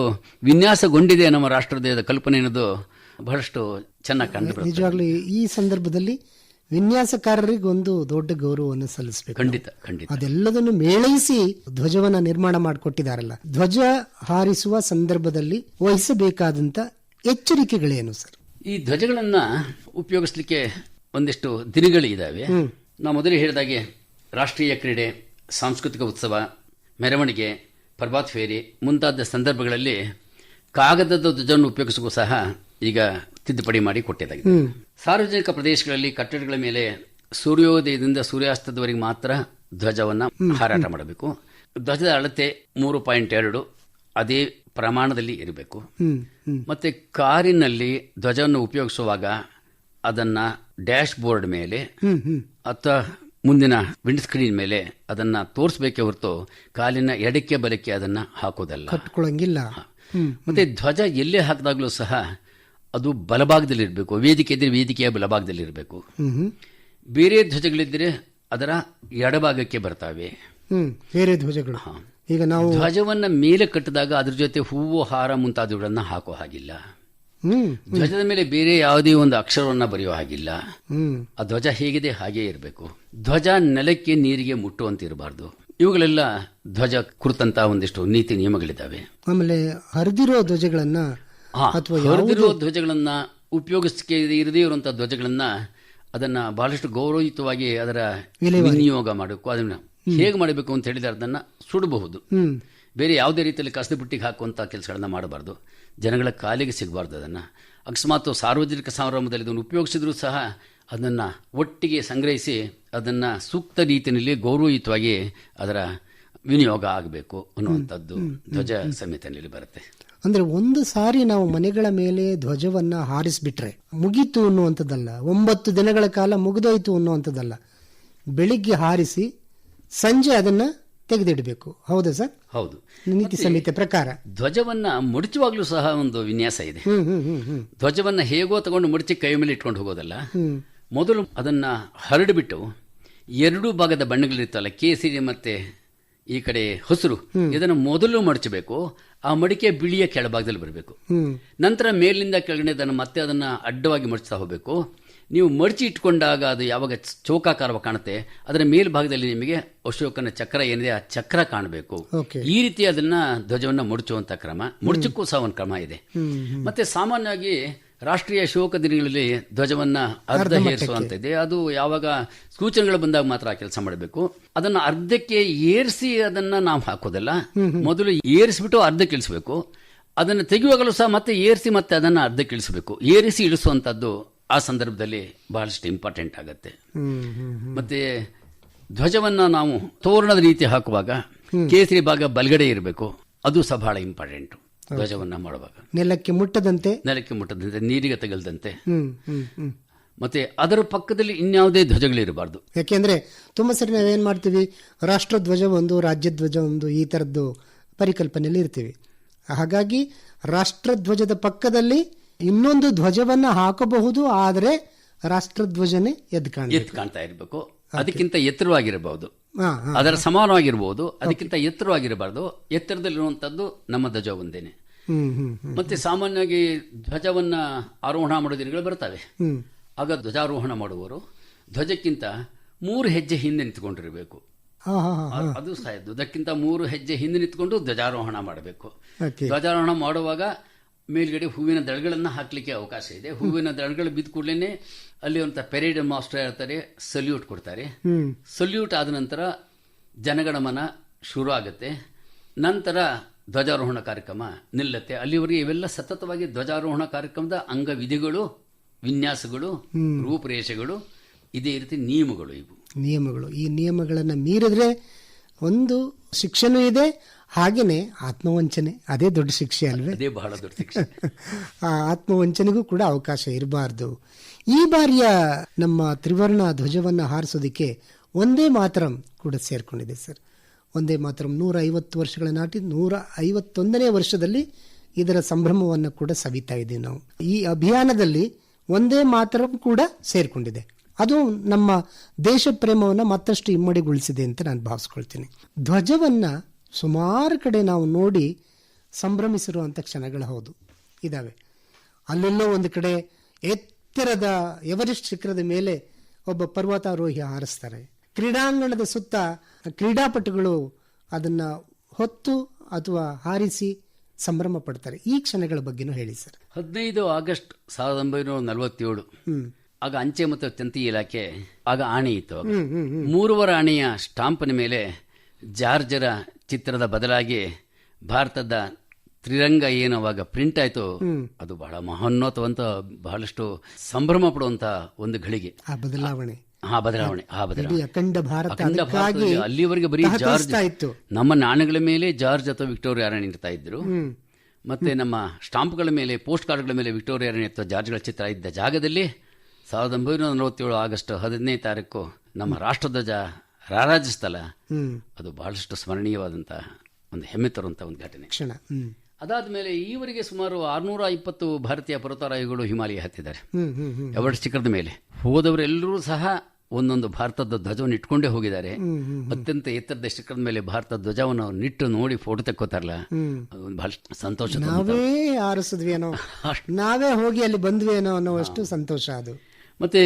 ವಿನ್ಯಾಸಗೊಂಡಿದೆ ನಮ್ಮ ರಾಷ್ಟ್ರದ ಕಲ್ಪನೆ ಅನ್ನೋದು ಬಹಳಷ್ಟು ಚೆನ್ನಾಗಿ ಕಂಡು.
ನಿಜವಾಗ್ಲೂ ಈ ಸಂದರ್ಭದಲ್ಲಿ ವಿನ್ಯಾಸಕಾರರಿಗೆ ಒಂದು ದೊಡ್ಡ ಗೌರವವನ್ನು ಸಲ್ಲಿಸಬೇಕು.
ಖಂಡಿತ ಖಂಡಿತ.
ಅದೆಲ್ಲದನ್ನು ಮೇಳೈಸಿ ಧ್ವಜವನ್ನ ನಿರ್ಮಾಣ ಮಾಡಿಕೊಟ್ಟಿದ್ದಾರಲ್ಲ. ಧ್ವಜ ಹಾರಿಸುವ ಸಂದರ್ಭದಲ್ಲಿ ವಹಿಸಬೇಕಾದಂತ ಎಚ್ಚರಿಕೆಗಳೇನು ಸರ್?
ಈ ಧ್ವಜಗಳನ್ನ ಉಪಯೋಗಿಸ್ಲಿಕ್ಕೆ ಒಂದಿಷ್ಟು ದಿನಗಳಿದ್ದಾವೆ. ನಾವು ಮೊದಲೇ ಹೇಳಿದಾಗೆ ರಾಷ್ಟ್ರೀಯ ಕ್ರೀಡೆ, ಸಾಂಸ್ಕೃತಿಕ ಉತ್ಸವ, ಮೆರವಣಿಗೆ, ಪ್ರಭಾತ್ ಫೇರಿ ಮುಂತಾದ ಸಂದರ್ಭಗಳಲ್ಲಿ ಕಾಗದದ ಧ್ವಜವನ್ನು ಉಪಯೋಗಿಸುವ ಸಹ ಈಗ ತಿದ್ದುಪಡಿ ಮಾಡಿ ಕೊಟ್ಟಿದ್ದಾಗಿದೆ. ಸಾರ್ವಜನಿಕ ಪ್ರದೇಶಗಳಲ್ಲಿ ಕಟ್ಟಡಗಳ ಮೇಲೆ ಸೂರ್ಯೋದಯದಿಂದ ಸೂರ್ಯಾಸ್ತದವರೆಗೆ ಮಾತ್ರ ಧ್ವಜವನ್ನು ಹಾರಾಟ ಮಾಡಬೇಕು. ಧ್ವಜದ ಅಳತೆ 3.2 ಅದೇ ಪ್ರಮಾಣದಲ್ಲಿ ಇರಬೇಕು. ಮತ್ತೆ ಕಾರಿನಲ್ಲಿ ಧ್ವಜವನ್ನು ಉಪಯೋಗಿಸುವಾಗ ಅದನ್ನ ಡ್ಯಾಶ್ ಬೋರ್ಡ್ ಮೇಲೆ ಅಥವಾ ಮುಂದಿನ ವಿಂಡ್ ಸ್ಕ್ರೀನ್ ಮೇಲೆ ಅದನ್ನ ತೋರಿಸಬೇಕೇ ಹೊರತು ಕಾಲಿನ ಎಡಕ್ಕೆ ಬಲಕ್ಕೆ ಅದನ್ನ ಹಾಕೋದಲ್ಲ,
ಕಟ್ಕೊಳ್ಳಂಗಿಲ್ಲ.
ಮತ್ತೆ ಧ್ವಜ ಎಲ್ಲೇ ಹಾಕಿದಾಗಲೂ ಸಹ ಅದು ಬಲಭಾಗದಲ್ಲಿರಬೇಕು. ವೇದಿಕೆ ಇದ್ರೆ ವೇದಿಕೆಯ ಬಲಭಾಗದಲ್ಲಿರಬೇಕು. ಬೇರೆ ಧ್ವಜಗಳಿದ್ದರೆ ಅದರ ಎಡಭಾಗಕ್ಕೆ ಬರ್ತವೆ.
ಬೇರೆ ಧ್ವಜಗಳು ಈಗ ನಾವು
ಧ್ವಜವನ್ನ ಮೇಲೆ ಕಟ್ಟಿದಾಗ ಅದ್ರ ಜೊತೆ ಹೂವು, ಹಾರ ಮುಂತಾದವುಗಳನ್ನ ಹಾಕೋ ಹಾಗಿಲ್ಲ. ಧ್ವಜದ ಮೇಲೆ ಬೇರೆ ಯಾವುದೇ ಒಂದು ಅಕ್ಷರವನ್ನ ಬರೆಯೋ ಹಾಗಿಲ್ಲ. ಆ ಧ್ವಜ ಹೇಗಿದೆ ಹಾಗೇ ಇರಬೇಕು. ಧ್ವಜ ನೆಲಕ್ಕೆ ನೀರಿಗೆ ಮುಟ್ಟುವಂತೆ ಇರಬಾರ್ದು. ಇವುಗಳೆಲ್ಲ ಧ್ವಜ ಕುರಿತಂತ ಒಂದಿಷ್ಟು ನೀತಿ ನಿಯಮಗಳಿದ್ದಾವೆ.
ಆಮೇಲೆ ಹರಿದಿರೋ ಧ್ವಜಗಳನ್ನ
ಹರಿದಿರೋ ಧ್ವಜಗಳನ್ನ ಉಪಯೋಗಿಸಕ್ಕೆ ಇರದೇ ಇರುವಂತಹ ಧ್ವಜಗಳನ್ನ ಅದನ್ನ ಬಹಳಷ್ಟು ಗೌರವಯುತವಾಗಿ ಅದರ ವಿನಿಯೋಗ ಮಾಡಬೇಕು. ಅದನ್ನ ಹೇಗೆ ಮಾಡಬೇಕು ಅಂತ ಹೇಳಿದ್ರೆ ಅದನ್ನ ಸುಡಬಹುದು. ಬೇರೆ ಯಾವುದೇ ರೀತಿಯಲ್ಲಿ ಕಸದ ಬುಟ್ಟಿಗೆ ಹಾಕುವಂತ ಕೆಲಸಗಳನ್ನ ಮಾಡಬಾರ್ದು. ಜನಗಳ ಕಾಲಿಗೆ ಸಿಗಬಾರ್ದು. ಅದನ್ನ ಅಕಸ್ಮಾತ್ ಸಾರ್ವಜನಿಕ ಸಂಭ್ರಮದಲ್ಲಿ ಇದನ್ನು ಉಪಯೋಗಿಸಿದ್ರೂ ಸಹ ಅದನ್ನ ಒಟ್ಟಿಗೆ ಸಂಗ್ರಹಿಸಿ ಅದನ್ನ ಸೂಕ್ತ ರೀತಿಯಲ್ಲಿ ಗೌರವಯುತವಾಗಿ ಅದರ ವಿನಿಯೋಗ ಆಗಬೇಕು ಅನ್ನುವಂಥದ್ದು ಧ್ವಜ ಸಂಹಿತೆಯಲ್ಲಿ ಬರುತ್ತೆ.
ಅಂದ್ರೆ ಒಂದು ಸಾರಿ ನಾವು ಮನೆಗಳ ಮೇಲೆ ಧ್ವಜವನ್ನ ಹಾರಿಸ್ಬಿಟ್ರೆ ಮುಗೀತು ಅನ್ನುವಂಥದ್ದಲ್ಲ, 9 ದಿನಗಳ ಕಾಲ ಮುಗಿದೋಯ್ತು ಅನ್ನುವಂಥದ್ದಲ್ಲ. ಬೆಳಿಗ್ಗೆ ಹಾರಿಸಿ ಸಂಜೆ ಅದನ್ನ ತೆಗೆದಿಡಬೇಕು. ಹೌದಾ ಸರ್?
ಹೌದು.
ನೀತಿ ಸಂಹಿತೆ ಪ್ರಕಾರ
ಧ್ವಜವನ್ನ ಮುಡಿಚುವಾಗ್ಲೂ ಸಹ ಒಂದು ವಿನ್ಯಾಸ ಇದೆ. ಧ್ವಜವನ್ನ ಹೇಗೋ ತಗೊಂಡು ಮುಡಿಚಿ ಕೈ ಮೇಲೆ ಇಟ್ಕೊಂಡು ಹೋಗೋದಲ್ಲ. ಮೊದಲು ಅದನ್ನ ಹರಡಿಬಿಟ್ಟು ಎರಡೂ ಭಾಗದ ಬಣ್ಣಗಳಿರ್ತಲ್ಲ, ಕೇಸರಿ ಮತ್ತೆ ಈ ಕಡೆ ಹಸಿರು, ಇದನ್ನು ಮೊದಲು ಮಡಚಬೇಕು. ಆ ಮಡಿಕೆ ಬಿಳಿಯ ಕೆಳಭಾಗದಲ್ಲಿ ಬರಬೇಕು. ನಂತರ ಮೇಲಿಂದ ಕೆಳಗಡೆ ಮತ್ತೆ ಅದನ್ನ ಅಡ್ಡವಾಗಿ ಮಡಚ್ತಾ ಹೋಗಬೇಕು. ನೀವು ಮಡಚಿ ಇಟ್ಕೊಂಡಾಗ ಅದು ಯಾವಾಗ ಚೌಕಾಕಾರವಾಗಿ ಕಾಣುತ್ತೆ ಅದರ ಮೇಲ್ಭಾಗದಲ್ಲಿ ನಿಮಗೆ ಅಶೋಕನ ಚಕ್ರ ಏನಿದೆ ಆ ಚಕ್ರ ಕಾಣಬೇಕು. ಈ ರೀತಿ ಅದನ್ನ ಧ್ವಜವನ್ನ ಮುಡಚುವಂತ ಕ್ರಮ, ಮುಡಚಕ್ಕೂ ಸಹ ಒಂದು ಕ್ರಮ ಇದೆ. ಮತ್ತೆ ಸಾಮಾನ್ಯವಾಗಿ ರಾಷ್ಟ್ರೀಯ ಶೋಕ ದಿನಗಳಲ್ಲಿ ಧ್ವಜವನ್ನ ಅರ್ಧ ಏರಿಸುವಂತಿದೆ. ಅದು ಯಾವಾಗ ಸೂಚನೆಗಳು ಬಂದಾಗ ಮಾತ್ರ ಕೆಲಸ ಮಾಡಬೇಕು. ಅದನ್ನ ಅರ್ಧಕ್ಕೆ ಏರಿಸಿ ಅದನ್ನ ನಾವು ಹಾಕೋದಲ್ಲ, ಮೊದಲು ಏರಿಸಿಬಿಟ್ಟು ಅರ್ಧಕ್ಕೆ ಇಳಿಸಬೇಕು. ಅದನ್ನು ತೆಗೆಯುವಾಗಲೂ ಸಹ ಮತ್ತೆ ಏರಿಸಿ ಮತ್ತೆ ಅದನ್ನ ಅರ್ಧಕ್ಕೆ ಇಳಿಸಬೇಕು. ಏರಿಸಿ ಇಳಿಸುವಂತದ್ದು ಆ ಸಂದರ್ಭದಲ್ಲಿ ಬಹಳಷ್ಟು ಇಂಪಾರ್ಟೆಂಟ್ ಆಗುತ್ತೆ. ಮತ್ತೆ ಧ್ವಜವನ್ನ ನಾವು ತೋರಣದ ರೀತಿ ಹಾಕುವಾಗ ಕೇಸರಿ ಭಾಗ ಬಲಗಡೆ ಇರಬೇಕು. ಅದು ಸಹ ಬಹಳ ಇಂಪಾರ್ಟೆಂಟ್. ಧ್ವಜವನ್ನ ಮಾಡುವಾಗ
ನೆಲಕ್ಕೆ ಮುಟ್ಟದಂತೆ
ನೀರಿಗೆ ತಗಲ್ದಂತೆ, ಮತ್ತೆ ಅದರ ಪಕ್ಕದಲ್ಲಿ ಇನ್ಯಾವುದೇ ಧ್ವಜಗಳಿರಬಾರ್ದು.
ಯಾಕೆಂದ್ರೆ ತುಂಬಾ ಸರಿ ನಾವೇನ್ ಮಾಡ್ತೀವಿ, ರಾಷ್ಟ್ರ ಧ್ವಜ ಒಂದು, ರಾಜ್ಯ ಧ್ವಜ ಒಂದು, ಈ ತರದ್ದು ಪರಿಕಲ್ಪನೆಯಲ್ಲಿ ಇರ್ತೀವಿ. ಹಾಗಾಗಿ ರಾಷ್ಟ್ರ ಧ್ವಜದ ಪಕ್ಕದಲ್ಲಿ ಇನ್ನೊಂದು ಧ್ವಜವನ್ನ ಹಾಕಬಹುದು, ಆದರೆ ರಾಷ್ಟ್ರಧ್ವಜನೇ ಎದ್ದು
ಕಾಣ್ತಾ ಇರಬೇಕು. ಅದಕ್ಕಿಂತ ಎತ್ತರವಾಗಿರಬಹುದು, ಅದರ ಸಮಾನವಾಗಿರಬಹುದು, ಅದಕ್ಕಿಂತ ಎತ್ತರವಾಗಿರಬಾರ್ದು. ಎತ್ತರದಲ್ಲಿರುವಂತದ್ದು ನಮ್ಮ ಧ್ವಜ ಒಂದೇನೆ. ಮತ್ತೆ ಸಾಮಾನ್ಯವಾಗಿ ಧ್ವಜವನ್ನ ಆರೋಹಣ ಮಾಡೋ ದಿನಗಳು ಬರ್ತವೆ. ಆಗ ಧ್ವಜಾರೋಹಣ ಮಾಡುವವರು ಧ್ವಜಕ್ಕಿಂತ 3 ಹೆಜ್ಜೆ ಹಿಂದೆ ನಿಂತ್ಕೊಂಡಿರಬೇಕು. ಅದು ಸಹ ಧ್ವಜಕ್ಕಿಂತ 3 ಹೆಜ್ಜೆ ಹಿಂದೆ ನಿಂತ್ಕೊಂಡು ಧ್ವಜಾರೋಹಣ ಮಾಡಬೇಕು. ಧ್ವಜಾರೋಹಣ ಮಾಡುವಾಗ ಮೇಲ್ಗಡೆ ಹೂವಿನ ದಳಗಳನ್ನ ಹಾಕ್ಲಿಕ್ಕೆ ಅವಕಾಶ ಇದೆ. ಹೂವಿನ ದಳಗಳು ಬಿದ್ದ ಕೂಡಲೇ ಅಲ್ಲಿ ಒಂದು ಪೆರೇಡ್ ಮಾಸ್ಟರ್ ಇರ್ತಾರೆ, ಸಲ್ಯೂಟ್ ಕೊಡ್ತಾರೆ. ಸಲ್ಯೂಟ್ ಆದ ನಂತರ ಜನಗಣಮನ ಶುರು ಆಗುತ್ತೆ. ನಂತರ ಧ್ವಜಾರೋಹಣ ಕಾರ್ಯಕ್ರಮ ನಿಲ್ಲುತ್ತೆ. ಅಲ್ಲಿವರೆಗೆ ಇವೆಲ್ಲ ಸತತವಾಗಿ ಧ್ವಜಾರೋಹಣ ಕಾರ್ಯಕ್ರಮದ ಅಂಗವಿಧಿಗಳು, ವಿನ್ಯಾಸಗಳು, ರೂಪರೇಷೆಗಳು, ಇದೇ ರೀತಿ ನಿಯಮಗಳು ಇವು.
ನಿಯಮಗಳು, ಈ ನಿಯಮಗಳನ್ನು ಮೀರಿದ್ರೆ ಒಂದು ಶಿಕ್ಷೆನೂ ಇದೆ, ಹಾಗೇನೆ ಆತ್ಮವಂಚನೆ, ಅದೇ ದೊಡ್ಡ ಶಿಕ್ಷೆ ಅಲ್ವೇ?
ಅದೇ ಬಹಳ ದೊಡ್ಡ ಶಿಕ್ಷೆ.
ಆ ಆತ್ಮವಂಚನೆಗೂ ಕೂಡ ಅವಕಾಶ ಇರಬಾರ್ದು. ಈ ಬಾರಿಯ ನಮ್ಮ ತ್ರಿವರ್ಣ ಧ್ವಜವನ್ನು ಹಾರಿಸೋದಕ್ಕೆ ಒಂದೇ ಮಾತರಂ ಕೂಡ ಸೇರ್ಕೊಂಡಿದೆ ಸರ್. ಒಂದೇ ಮಾತರಂ 150 ವರ್ಷಗಳ ನಾಟಿ 151ನೇ ವರ್ಷದಲ್ಲಿ ಇದರ ಸಂಭ್ರಮವನ್ನು ಕೂಡ ಸವಿತಾ ಇದ್ದೀವಿ ನಾವು. ಈ ಅಭಿಯಾನದಲ್ಲಿ ಒಂದೇ ಮಾತರಂ ಕೂಡ ಸೇರ್ಕೊಂಡಿದೆ. ಅದು ನಮ್ಮ ದೇಶ ಪ್ರೇಮವನ್ನು ಮತ್ತಷ್ಟು ಇಮ್ಮಡಿಗೊಳಿಸಿದೆ ಅಂತ ನಾನು ಭಾವಿಸ್ಕೊಳ್ತೀನಿ. ಧ್ವಜವನ್ನು ಸುಮಾರು ಕಡೆ ನಾವು ನೋಡಿ ಸಂಭ್ರಮಿಸಿರುವಂಥ ಕ್ಷಣಗಳು ಹೌದು ಇದ್ದಾವೆ. ಅಲ್ಲೆಲ್ಲೋ ಒಂದು ಕಡೆ ಎತ್ತರದ ಎವರೆಸ್ಟ್ ಶಿಖರದ ಮೇಲೆ ಒಬ್ಬ ಪರ್ವತಾರೋಹಿ ಹಾರಿಸ್ತಾರೆ. ಕ್ರೀಡಾಂಗಣದ ಸುತ್ತ ಕ್ರೀಡಾಪಟುಗಳು ಅದನ್ನು ಹೊತ್ತು ಅಥವಾ ಹಾರಿಸಿ ಸಂಭ್ರಮ ಪಡ್ತಾರೆ. ಈ ಕ್ಷಣಗಳ ಬಗ್ಗೆನೂ ಹೇಳಿ ಸರ್.
15 ಆಗಸ್ಟ್ 1947 ಆಗ ಅಂಚೆ ಮತ್ತು ತಂತಿ ಇಲಾಖೆ ಆಗ ಆಣೆ ಇತ್ತು. 3 ಆಣೆಯ ಸ್ಟಾಂಪಿನ ಮೇಲೆ ಜಾರ್ಜರ ಚಿತ್ರದ ಬದಲಾಗಿ ಭಾರತದ ತ್ರಿರಂಗ ಏನು ಅವಾಗ ಪ್ರಿಂಟ್ ಆಯ್ತು, ಅದು ಬಹಳ ಮಹೋನ್ನತವಂತ, ಬಹಳಷ್ಟು ಸಂಭ್ರಮ ಪಡುವಂತ ಒಂದು ಘಳಿಗೆ.
ಆ ಬದಲಾವಣೆ ಅಖಂಡ ಭಾರತ
ಅಲ್ಲಿವರೆಗೆ ಬರೀ ಜಾರ್ಜ್ ಇತ್ತು. ನಮ್ಮ ನಾಣ್ಯಗಳ ಮೇಲೆ ಜಾರ್ಜ್ ಅಥವಾ ವಿಕ್ಟೋರಿಯಾ ರಾಣಿ ಇರ್ತಾ ಇದ್ರು. ಮತ್ತೆ ನಮ್ಮ ಸ್ಟಾಂಪ್ಗಳ ಮೇಲೆ, ಪೋಸ್ಟ್ ಕಾರ್ಡ್ಗಳ ಮೇಲೆ ವಿಕ್ಟೋರಿಯಾ ರಾಣಿ ಅಥವಾ ಜಾರ್ಜ್ಗಳ ಚಿತ್ರ ಇದ್ದ ಜಾಗದಲ್ಲಿ 1947 ಆಗಸ್ಟ್ 15ನೇ ತಾರೀಕು ನಮ್ಮ ರಾಷ್ಟ್ರಧ್ವಜ ರಾರಾಜಿಸ್ತಲ್ಲ, ಅದು ಬಹಳಷ್ಟು ಸ್ಮರಣೀಯವಾದಂಥ ಒಂದು ಹೆಮ್ಮೆ ತರುವಂಥ ಒಂದು ಘಟನೆ
ಕ್ಷಣ.
ಅದಾದ ಮೇಲೆ ಈವರೆಗೆ ಸುಮಾರು 620 ಭಾರತೀಯ ಪರ್ವತಾರೋಹಿಗಳು ಹಿಮಾಲಯ ಹತ್ತಿದ್ದಾರೆ ಎವರೆಸ್ಟ್ ಶಿಖರದ ಮೇಲೆ. ಹೋದವರೆಲ್ಲರೂ ಸಹ ಒಂದೊಂದು ಭಾರತದ ಧ್ವಜವನ್ನು ಇಟ್ಕೊಂಡೇ ಹೋಗಿದ್ದಾರೆ. ಅತ್ಯಂತ ಎತ್ತರದ ಶಿಖರದ ಮೇಲೆ ಭಾರತದ ಧ್ವಜವನ್ನು ನಿಟ್ಟು ನೋಡಿ ಫೋಟೋ ತೆಕ್ಕೋತಾರಲ್ಲ, ಅದು ಬಹಳ ಸಂತೋಷ.
ನಾವೇ ಆರಿಸಿದ್ವಿ ಏನೋ, ನಾವೇ ಹೋಗಿ ಅಲ್ಲಿ ಬಂದ್ವಿ ಏನೋ ಅನ್ನೋಷ್ಟು ಸಂತೋಷ ಅದು.
ಮತ್ತೆ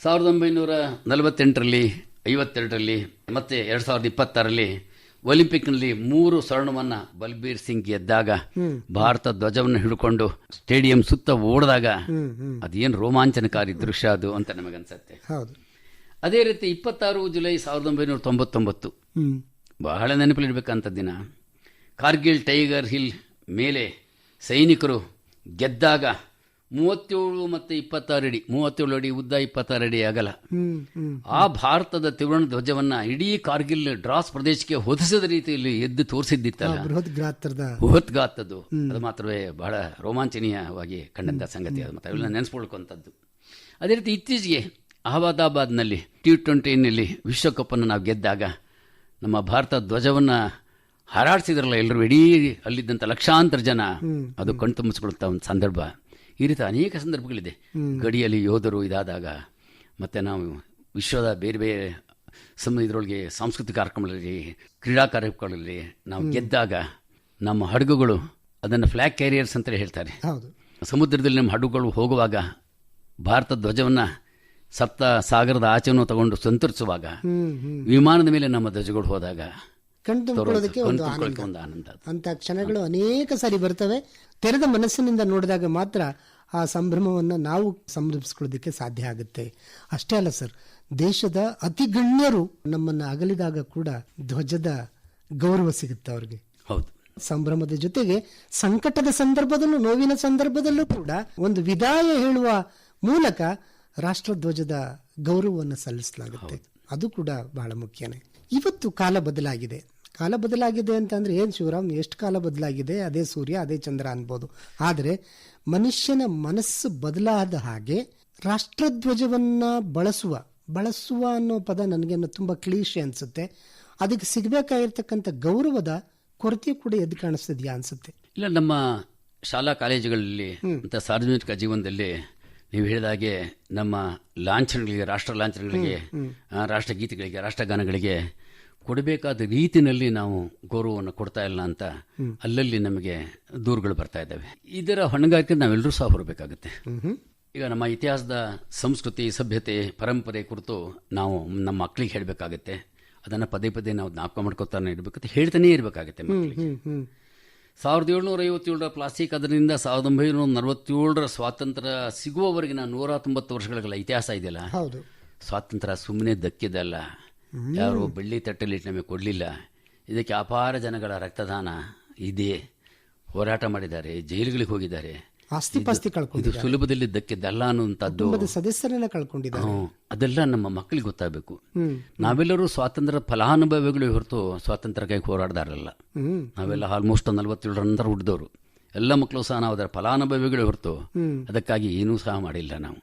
1948ರಲ್ಲಿ, 52ರಲ್ಲಿ ಮತ್ತೆ 2026ರಲ್ಲಿ ಒಲಿಂಪಿಕ್ನಲ್ಲಿ 3 ಸ್ವರ್ಣವನ್ನ ಬಲ್ಬೀರ್ ಸಿಂಗ್ ಗೆದ್ದಾಗ ಭಾರತ ಧ್ವಜವನ್ನು ಹಿಡ್ಕೊಂಡು ಸ್ಟೇಡಿಯಂ ಸುತ್ತ ಓಡಿದಾಗ ಅದೇನು ರೋಮಾಂಚನಕಾರಿ ದೃಶ್ಯ ಅದು ಅಂತ ನಮಗನ್ಸತ್ತೆ. ಅದೇ ರೀತಿ 26 ಜುಲೈ 1999 ಬಹಳ ನೆನಪಲ್ಲಿಡ್ಬೇಕಂತ ದಿನ. ಕಾರ್ಗಿಲ್ ಟೈಗರ್ ಹಿಲ್ ಮೇಲೆ ಸೈನಿಕರು ಗೆದ್ದಾಗ 37 ಮತ್ತು 26 ಅಡಿ, 37 ಅಡಿ ಉದ್ದ, 26 ಅಡಿ ಅಗಲ ಆ ಭಾರತದ ತ್ರಿವರ್ಣ ಧ್ವಜವನ್ನ ಇಡೀ ಕಾರ್ಗಿಲ್ ಡ್ರಾಸ್ ಪ್ರದೇಶಕ್ಕೆ ಹೊದಿಸಿದ ರೀತಿಯಲ್ಲಿ ಎದ್ದು ತೋರಿಸಿದ್ದಿತ್ತಲ್ಲ, ಬೃಹತ್ ಗಾತ್ರದ್ದು. ಅದು ಮಾತ್ರವೇ ಬಹಳ ರೋಮಾಂಚನೀಯವಾಗಿ ಕಂಡಂತ ಸಂಗತಿ. ಅದು ಮತ್ತೆ ಅವೆಲ್ಲ ನೆನೆಸ್ಕೊಳ್ಕೊಂಥದ್ದು. ಅದೇ ರೀತಿ ಇತ್ತೀಚೆಗೆ ಅಹಮದಾಬಾದ್ನಲ್ಲಿ T20ನಲ್ಲಿ ವಿಶ್ವಕಪ್ ಅನ್ನು ನಾವು ಗೆದ್ದಾಗ ನಮ್ಮ ಭಾರತ ಧ್ವಜವನ್ನ ಹಾರಾಡಿಸಿದ್ರಲ್ಲ ಎಲ್ಲರೂ, ಇಡೀ ಅಲ್ಲಿದ್ದಂಥ ಲಕ್ಷಾಂತರ ಜನ, ಅದು ಕಣ್ತುಂಬಿಸಿಕೊಳ್ಳುವಂಥ ಒಂದು ಸಂದರ್ಭ. ಈ ರೀತಿ ಅನೇಕ ಸಂದರ್ಭಗಳಿದೆ. ಗಡಿಯಲ್ಲಿ ಯೋಧರು ಇದಾದಾಗ, ಮತ್ತು ನಾವು ವಿಶ್ವದ ಬೇರೆ ಬೇರೆ ಇದರೊಳಗೆ ಸಾಂಸ್ಕೃತಿಕ ಕಾರ್ಯಕ್ರಮಗಳಲ್ಲಿ, ಕ್ರೀಡಾ ಕಾರ್ಯಕ್ರಮಗಳಲ್ಲಿ ನಾವು ಗೆದ್ದಾಗ ನಮ್ಮ ಹಡಗುಗಳು, ಅದನ್ನು ಫ್ಲ್ಯಾಗ್ ಕ್ಯಾರಿಯರ್ಸ್ ಅಂತ ಹೇಳ್ತಾರೆ, ಸಮುದ್ರದಲ್ಲಿ ನಮ್ಮ ಹಡಗುಗಳು ಹೋಗುವಾಗ ಭಾರತ ಧ್ವಜವನ್ನು ಸಪ್ತ ಸಾಗರದ ಆಚೆನೂ ತಗೊಂಡು ಸಂತರಿಸುವಾಗ, ವಿಮಾನದ ಮೇಲೆ ನಮ್ಮ ಧ್ವಜಗಳು ಹೋದಾಗ
ಕಣ್ತುಂಬಿಕೊಳ್ಳೋದಕ್ಕೆ ಒಂದು ಆನಂದ. ಅಂತ ಕ್ಷಣಗಳು ಅನೇಕ ಸಾರಿ ಬರ್ತವೆ. ತೆರೆದ ಮನಸ್ಸಿನಿಂದ ನೋಡಿದಾಗ ಮಾತ್ರ ಆ ಸಂಭ್ರಮವನ್ನು ನಾವು ಸಂಭ್ರಮಿಸ್ಕೊಳ್ಳೋದಕ್ಕೆ ಸಾಧ್ಯ ಆಗುತ್ತೆ. ಅಷ್ಟೇ ಅಲ್ಲ ಸರ್, ದೇಶದ ಅತಿ ಗಣ್ಯರು ನಮ್ಮನ್ನು ಅಗಲಿದಾಗ ಕೂಡ ಧ್ವಜದ ಗೌರವ ಸಿಗುತ್ತೆ ಅವ್ರಿಗೆ.
ಹೌದು,
ಸಂಭ್ರಮದ ಜೊತೆಗೆ ಸಂಕಟದ ಸಂದರ್ಭದಲ್ಲೂ, ನೋವಿನ ಸಂದರ್ಭದಲ್ಲೂ ಕೂಡ ಒಂದು ವಿದಾಯ ಹೇಳುವ ಮೂಲಕ ರಾಷ್ಟ್ರಧ್ವಜದ ಗೌರವವನ್ನು ಸಲ್ಲಿಸಲಾಗುತ್ತೆ. ಅದು ಕೂಡ ಬಹಳ ಮುಖ್ಯನೇ. ಇವತ್ತು ಕಾಲ ಬದಲಾಗಿದೆ. ಕಾಲ ಬದಲಾಗಿದೆ ಅಂತಂದ್ರೆ ಏನು ಶಿವರಾಮ್, ಎಷ್ಟು ಕಾಲ ಬದಲಾಗಿದೆ, ಅದೇ ಸೂರ್ಯ ಅದೇ ಚಂದ್ರ ಅನ್ಬೋದು. ಆದರೆ ಮನುಷ್ಯನ ಮನಸ್ಸು ಬದಲಾದ ಹಾಗೆ ರಾಷ್ಟ್ರಧ್ವಜವನ್ನ ಬಳಸುವ ಅನ್ನೋ ಪದ ನನಗೆ ತುಂಬಾ ಕ್ಲೀಶೆ ಅನ್ಸುತ್ತೆ. ಅದಕ್ಕೆ ಸಿಗಬೇಕಾಗಿರ್ತಕ್ಕಂಥ ಗೌರವದ ಕೊರತೆ ಕೂಡ ಎದ್ದು ಕಾಣಿಸ್ತಿದ್ಯಾ ಅನ್ಸುತ್ತೆ.
ಇಲ್ಲ, ನಮ್ಮ ಶಾಲಾ ಕಾಲೇಜುಗಳಲ್ಲಿ ಮತ್ತು ಸಾರ್ವಜನಿಕ ಜೀವನದಲ್ಲಿ ನೀವು ಹೇಳಿದಾಗೆ ನಮ್ಮ ಲಾಂಛನಗಳಿಗೆ, ರಾಷ್ಟ್ರ ಲಾಂಛನಗಳಿಗೆ, ರಾಷ್ಟ್ರಗೀತೆಗಳಿಗೆ, ರಾಷ್ಟ್ರಗಾನಗಳಿಗೆ ಕೊಡಬೇಕಾದ ರೀತಿಯಲ್ಲಿ ನಾವು ಗೌರವವನ್ನು ಕೊಡ್ತಾ ಇಲ್ಲ ಅಂತ ಅಲ್ಲಲ್ಲಿ ನಮಗೆ ದೂರುಗಳು ಬರ್ತಾ ಇದ್ದಾವೆ. ಇದರ ಹೊಣೆಗಾರಿಕೆ ನಾವೆಲ್ಲರೂ ಸಹ ಹೊರಬೇಕಾಗುತ್ತೆ. ಈಗ ನಮ್ಮ ಇತಿಹಾಸದ ಸಂಸ್ಕೃತಿ, ಸಭ್ಯತೆ, ಪರಂಪರೆ ಕುರಿತು ನಾವು ನಮ್ಮ ಮಕ್ಕಳಿಗೆ ಹೇಳಬೇಕಾಗತ್ತೆ. ಅದನ್ನು ಪದೇ ಪದೇ ನಾವು ಜ್ಞಾಪಕ ಮಾಡ್ಕೊತಾನೆ ಇರಬೇಕಂತ ಹೇಳ್ತಾನೇ ಇರಬೇಕಾಗತ್ತೆ ಮಕ್ಕಳಿಗೆ. 1757ರ ಪ್ಲಾಸ್ಟಿಕ್ ಅದರಿಂದ 1947ರ ಸ್ವಾತಂತ್ರ್ಯ ಸಿಗುವವರೆಗಿನ 190 ವರ್ಷಗಳ ಇತಿಹಾಸ ಇದೆಯಲ್ಲ, ಸ್ವಾತಂತ್ರ್ಯ ಸುಮ್ಮನೆ ದಕ್ಕಿದಲ್ಲ. ಯಾರು ಬೆಳ್ಳಿ ತಟ್ಟಲ್ಲಿ ನಮಗೆ ಕೊಡಲಿಲ್ಲ. ಇದಕ್ಕೆ ಅಪಾರ ಜನಗಳ ರಕ್ತದಾನ ಇದೆ, ಹೋರಾಟ ಮಾಡಿದ್ದಾರೆ, ಜೈಲುಗಳಿಗೆ ಹೋಗಿದ್ದಾರೆ.
ಆಸ್ತಿ ಪಾಸ್ತಿ
ಇದು
ಕಳ್ಕೊಂಡಿದ್ದಾರೆ,
ಸುಲಭದಲ್ಲಿ ದಕ್ಕಿದ್ದಲ್ಲ ಅನ್ನುವಂಥದ್ದು,
ಕುಟುಂಬದ ಸದಸ್ಯರನ್ನ ಕಳ್ಕೊಂಡಿದ್ದಾರೆ.
ಅದೆಲ್ಲ ನಮ್ಮ ಮಕ್ಕಳಿಗೆ ಗೊತ್ತಾಗಬೇಕು. ನಾವೆಲ್ಲರೂ ಸ್ವಾತಂತ್ರ್ಯ ಫಲಾನುಭವಿಗಳು ಹೊರತು ಸ್ವಾತಂತ್ರ್ಯಕ್ಕಾಗಿ ಹೋರಾಡ್ದಾರಲ್ಲ. ನಾವೆಲ್ಲ ಆಲ್ಮೋಸ್ಟ್ 47 ನಂತರ ಹುಟ್ಟಿದವರು ಎಲ್ಲ ಮಕ್ಕಳು ಸಹ ನಾವು ಅದರ ಫಲಾನುಭವಿಗಳು ಹೊರತು ಅದಕ್ಕಾಗಿ ಏನೂ ಸಹ ಮಾಡಿಲ್ಲ. ನಾವು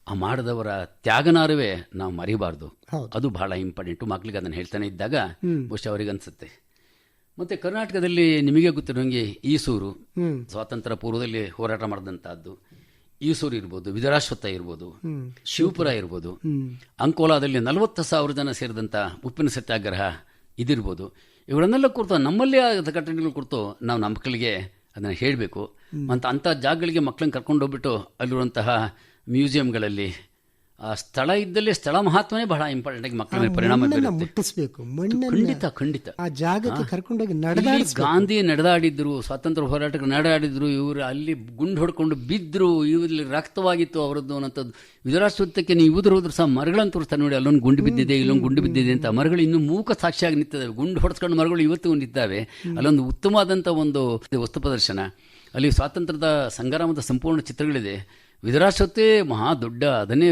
ಆ ಮಾಡಿದವರ ತ್ಯಾಗನಾರವೇ ನಾವು ಮರಿಬಾರ್ದು. ಅದು ಬಹಳ ಇಂಪಾರ್ಟೆಂಟು. ಮಕ್ಕಳಿಗೆ ಅದನ್ನು ಹೇಳ್ತಾನೆ ಇದ್ದಾಗ ಬಹುಶಃ ಅವರಿಗೆ ಅನ್ಸುತ್ತೆ. ಮತ್ತೆ ಕರ್ನಾಟಕದಲ್ಲಿ ನಿಮಗೆ ಗೊತ್ತಿರೋಂಗೆ ಈಸೂರು ಸ್ವಾತಂತ್ರ್ಯ ಪೂರ್ವದಲ್ಲಿ ಹೋರಾಟ ಮಾಡಿದಂತಹದ್ದು. ಈಸೂರು ಇರ್ಬೋದು, ವಿದರಾಶ್ವತ್ಥ ಇರ್ಬೋದು, ಶಿವಪುರ ಇರ್ಬೋದು, ಅಂಕೋಲಾದಲ್ಲಿ 40,000 ಜನ ಸೇರಿದಂಥ ಉಪ್ಪಿನ ಸತ್ಯಾಗ್ರಹ ಇದಿರ್ಬೋದು. ಇವುಗಳನ್ನೆಲ್ಲ ಕುರಿತು ನಮ್ಮಲ್ಲೇ ಆದ ಘಟನೆಗಳ ಕುರಿತು ನಾವು ನಮ್ಮ ಮಕ್ಕಳಿಗೆ ಅದನ್ನು ಹೇಳಬೇಕು. ಮತ್ತು ಅಂಥ ಜಾಗಗಳಿಗೆ ಮಕ್ಕಳನ್ನ ಕರ್ಕೊಂಡೋಗ್ಬಿಟ್ಟು ಅಲ್ಲಿರುವಂತಹ ಮ್ಯೂಸಿಯಂಗಳಲ್ಲಿ ಆ ಸ್ಥಳ ಇದ್ದಲ್ಲಿ ಸ್ಥಳ ಮಹತ್ವನೇ ಬಹಳ ಇಂಪಾರ್ಟೆಂಟ್ ಆಗಿ ಮಕ್ಕಳ ಪರಿಣಾಮ
ಮುಟ್ಟಿಸಬೇಕು.
ಖಂಡಿತ ಖಂಡಿತ
ಆ ಜಾಗಕ್ಕೆ ಕರ್ಕೊಂಡೋಗಿ
ಗಾಂಧಿ ನಡೆದಾಡಿದ್ರು, ಸ್ವಾತಂತ್ರ್ಯ ಹೋರಾಟಕ್ಕೆ ನಡೆದಾಡಿದ್ರು. ಇವರು ಅಲ್ಲಿ ಗುಂಡು ಹೊಡ್ಕೊಂಡು ಬಿದ್ದರು, ಇವರಲ್ಲಿ ರಕ್ತವಾಗಿತ್ತು ಅವರದ್ದು ಅನ್ನೋಂಥದ್ದು. ವಿದರಾಶ್ವತ್ಥಕ್ಕೆ ನೀವು ಹೋದ್ರು ಸಹ ಮರಗಳನ್ನು ತೋರಿಸ್ತಾರೆ ನೋಡಿ, ಅಲ್ಲೊಂದು ಗುಂಡು ಬಿದ್ದಿದೆ, ಇಲ್ಲೊಂದು ಗುಂಡು ಬಿದ್ದಿದೆ ಅಂತ. ಮರಗಳು ಇನ್ನೂ ಮೂಕ ಸಾಕ್ಷಿಯಾಗಿ ನಿಂತಿದ್ದಾವೆ. ಗುಂಡು ಹೊಡೆಸ್ಕೊಂಡು ಮರಗಳು ಇವತ್ತು ನಿಂತಿದ್ದಾವೆ. ಅಲ್ಲೊಂದು ಉತ್ತಮವಾದಂಥ ಒಂದು ವಸ್ತು ಪ್ರದರ್ಶನ, ಅಲ್ಲಿ ಸ್ವಾತಂತ್ರ್ಯದ ಸಂಗ್ರಾಮದ ಸಂಪೂರ್ಣ ಚಿತ್ರಗಳಿದೆ. ವಿದರಾಶ್ವತ್ಥೇ ಮಹಾ ದೊಡ್ಡ, ಅದನ್ನೇ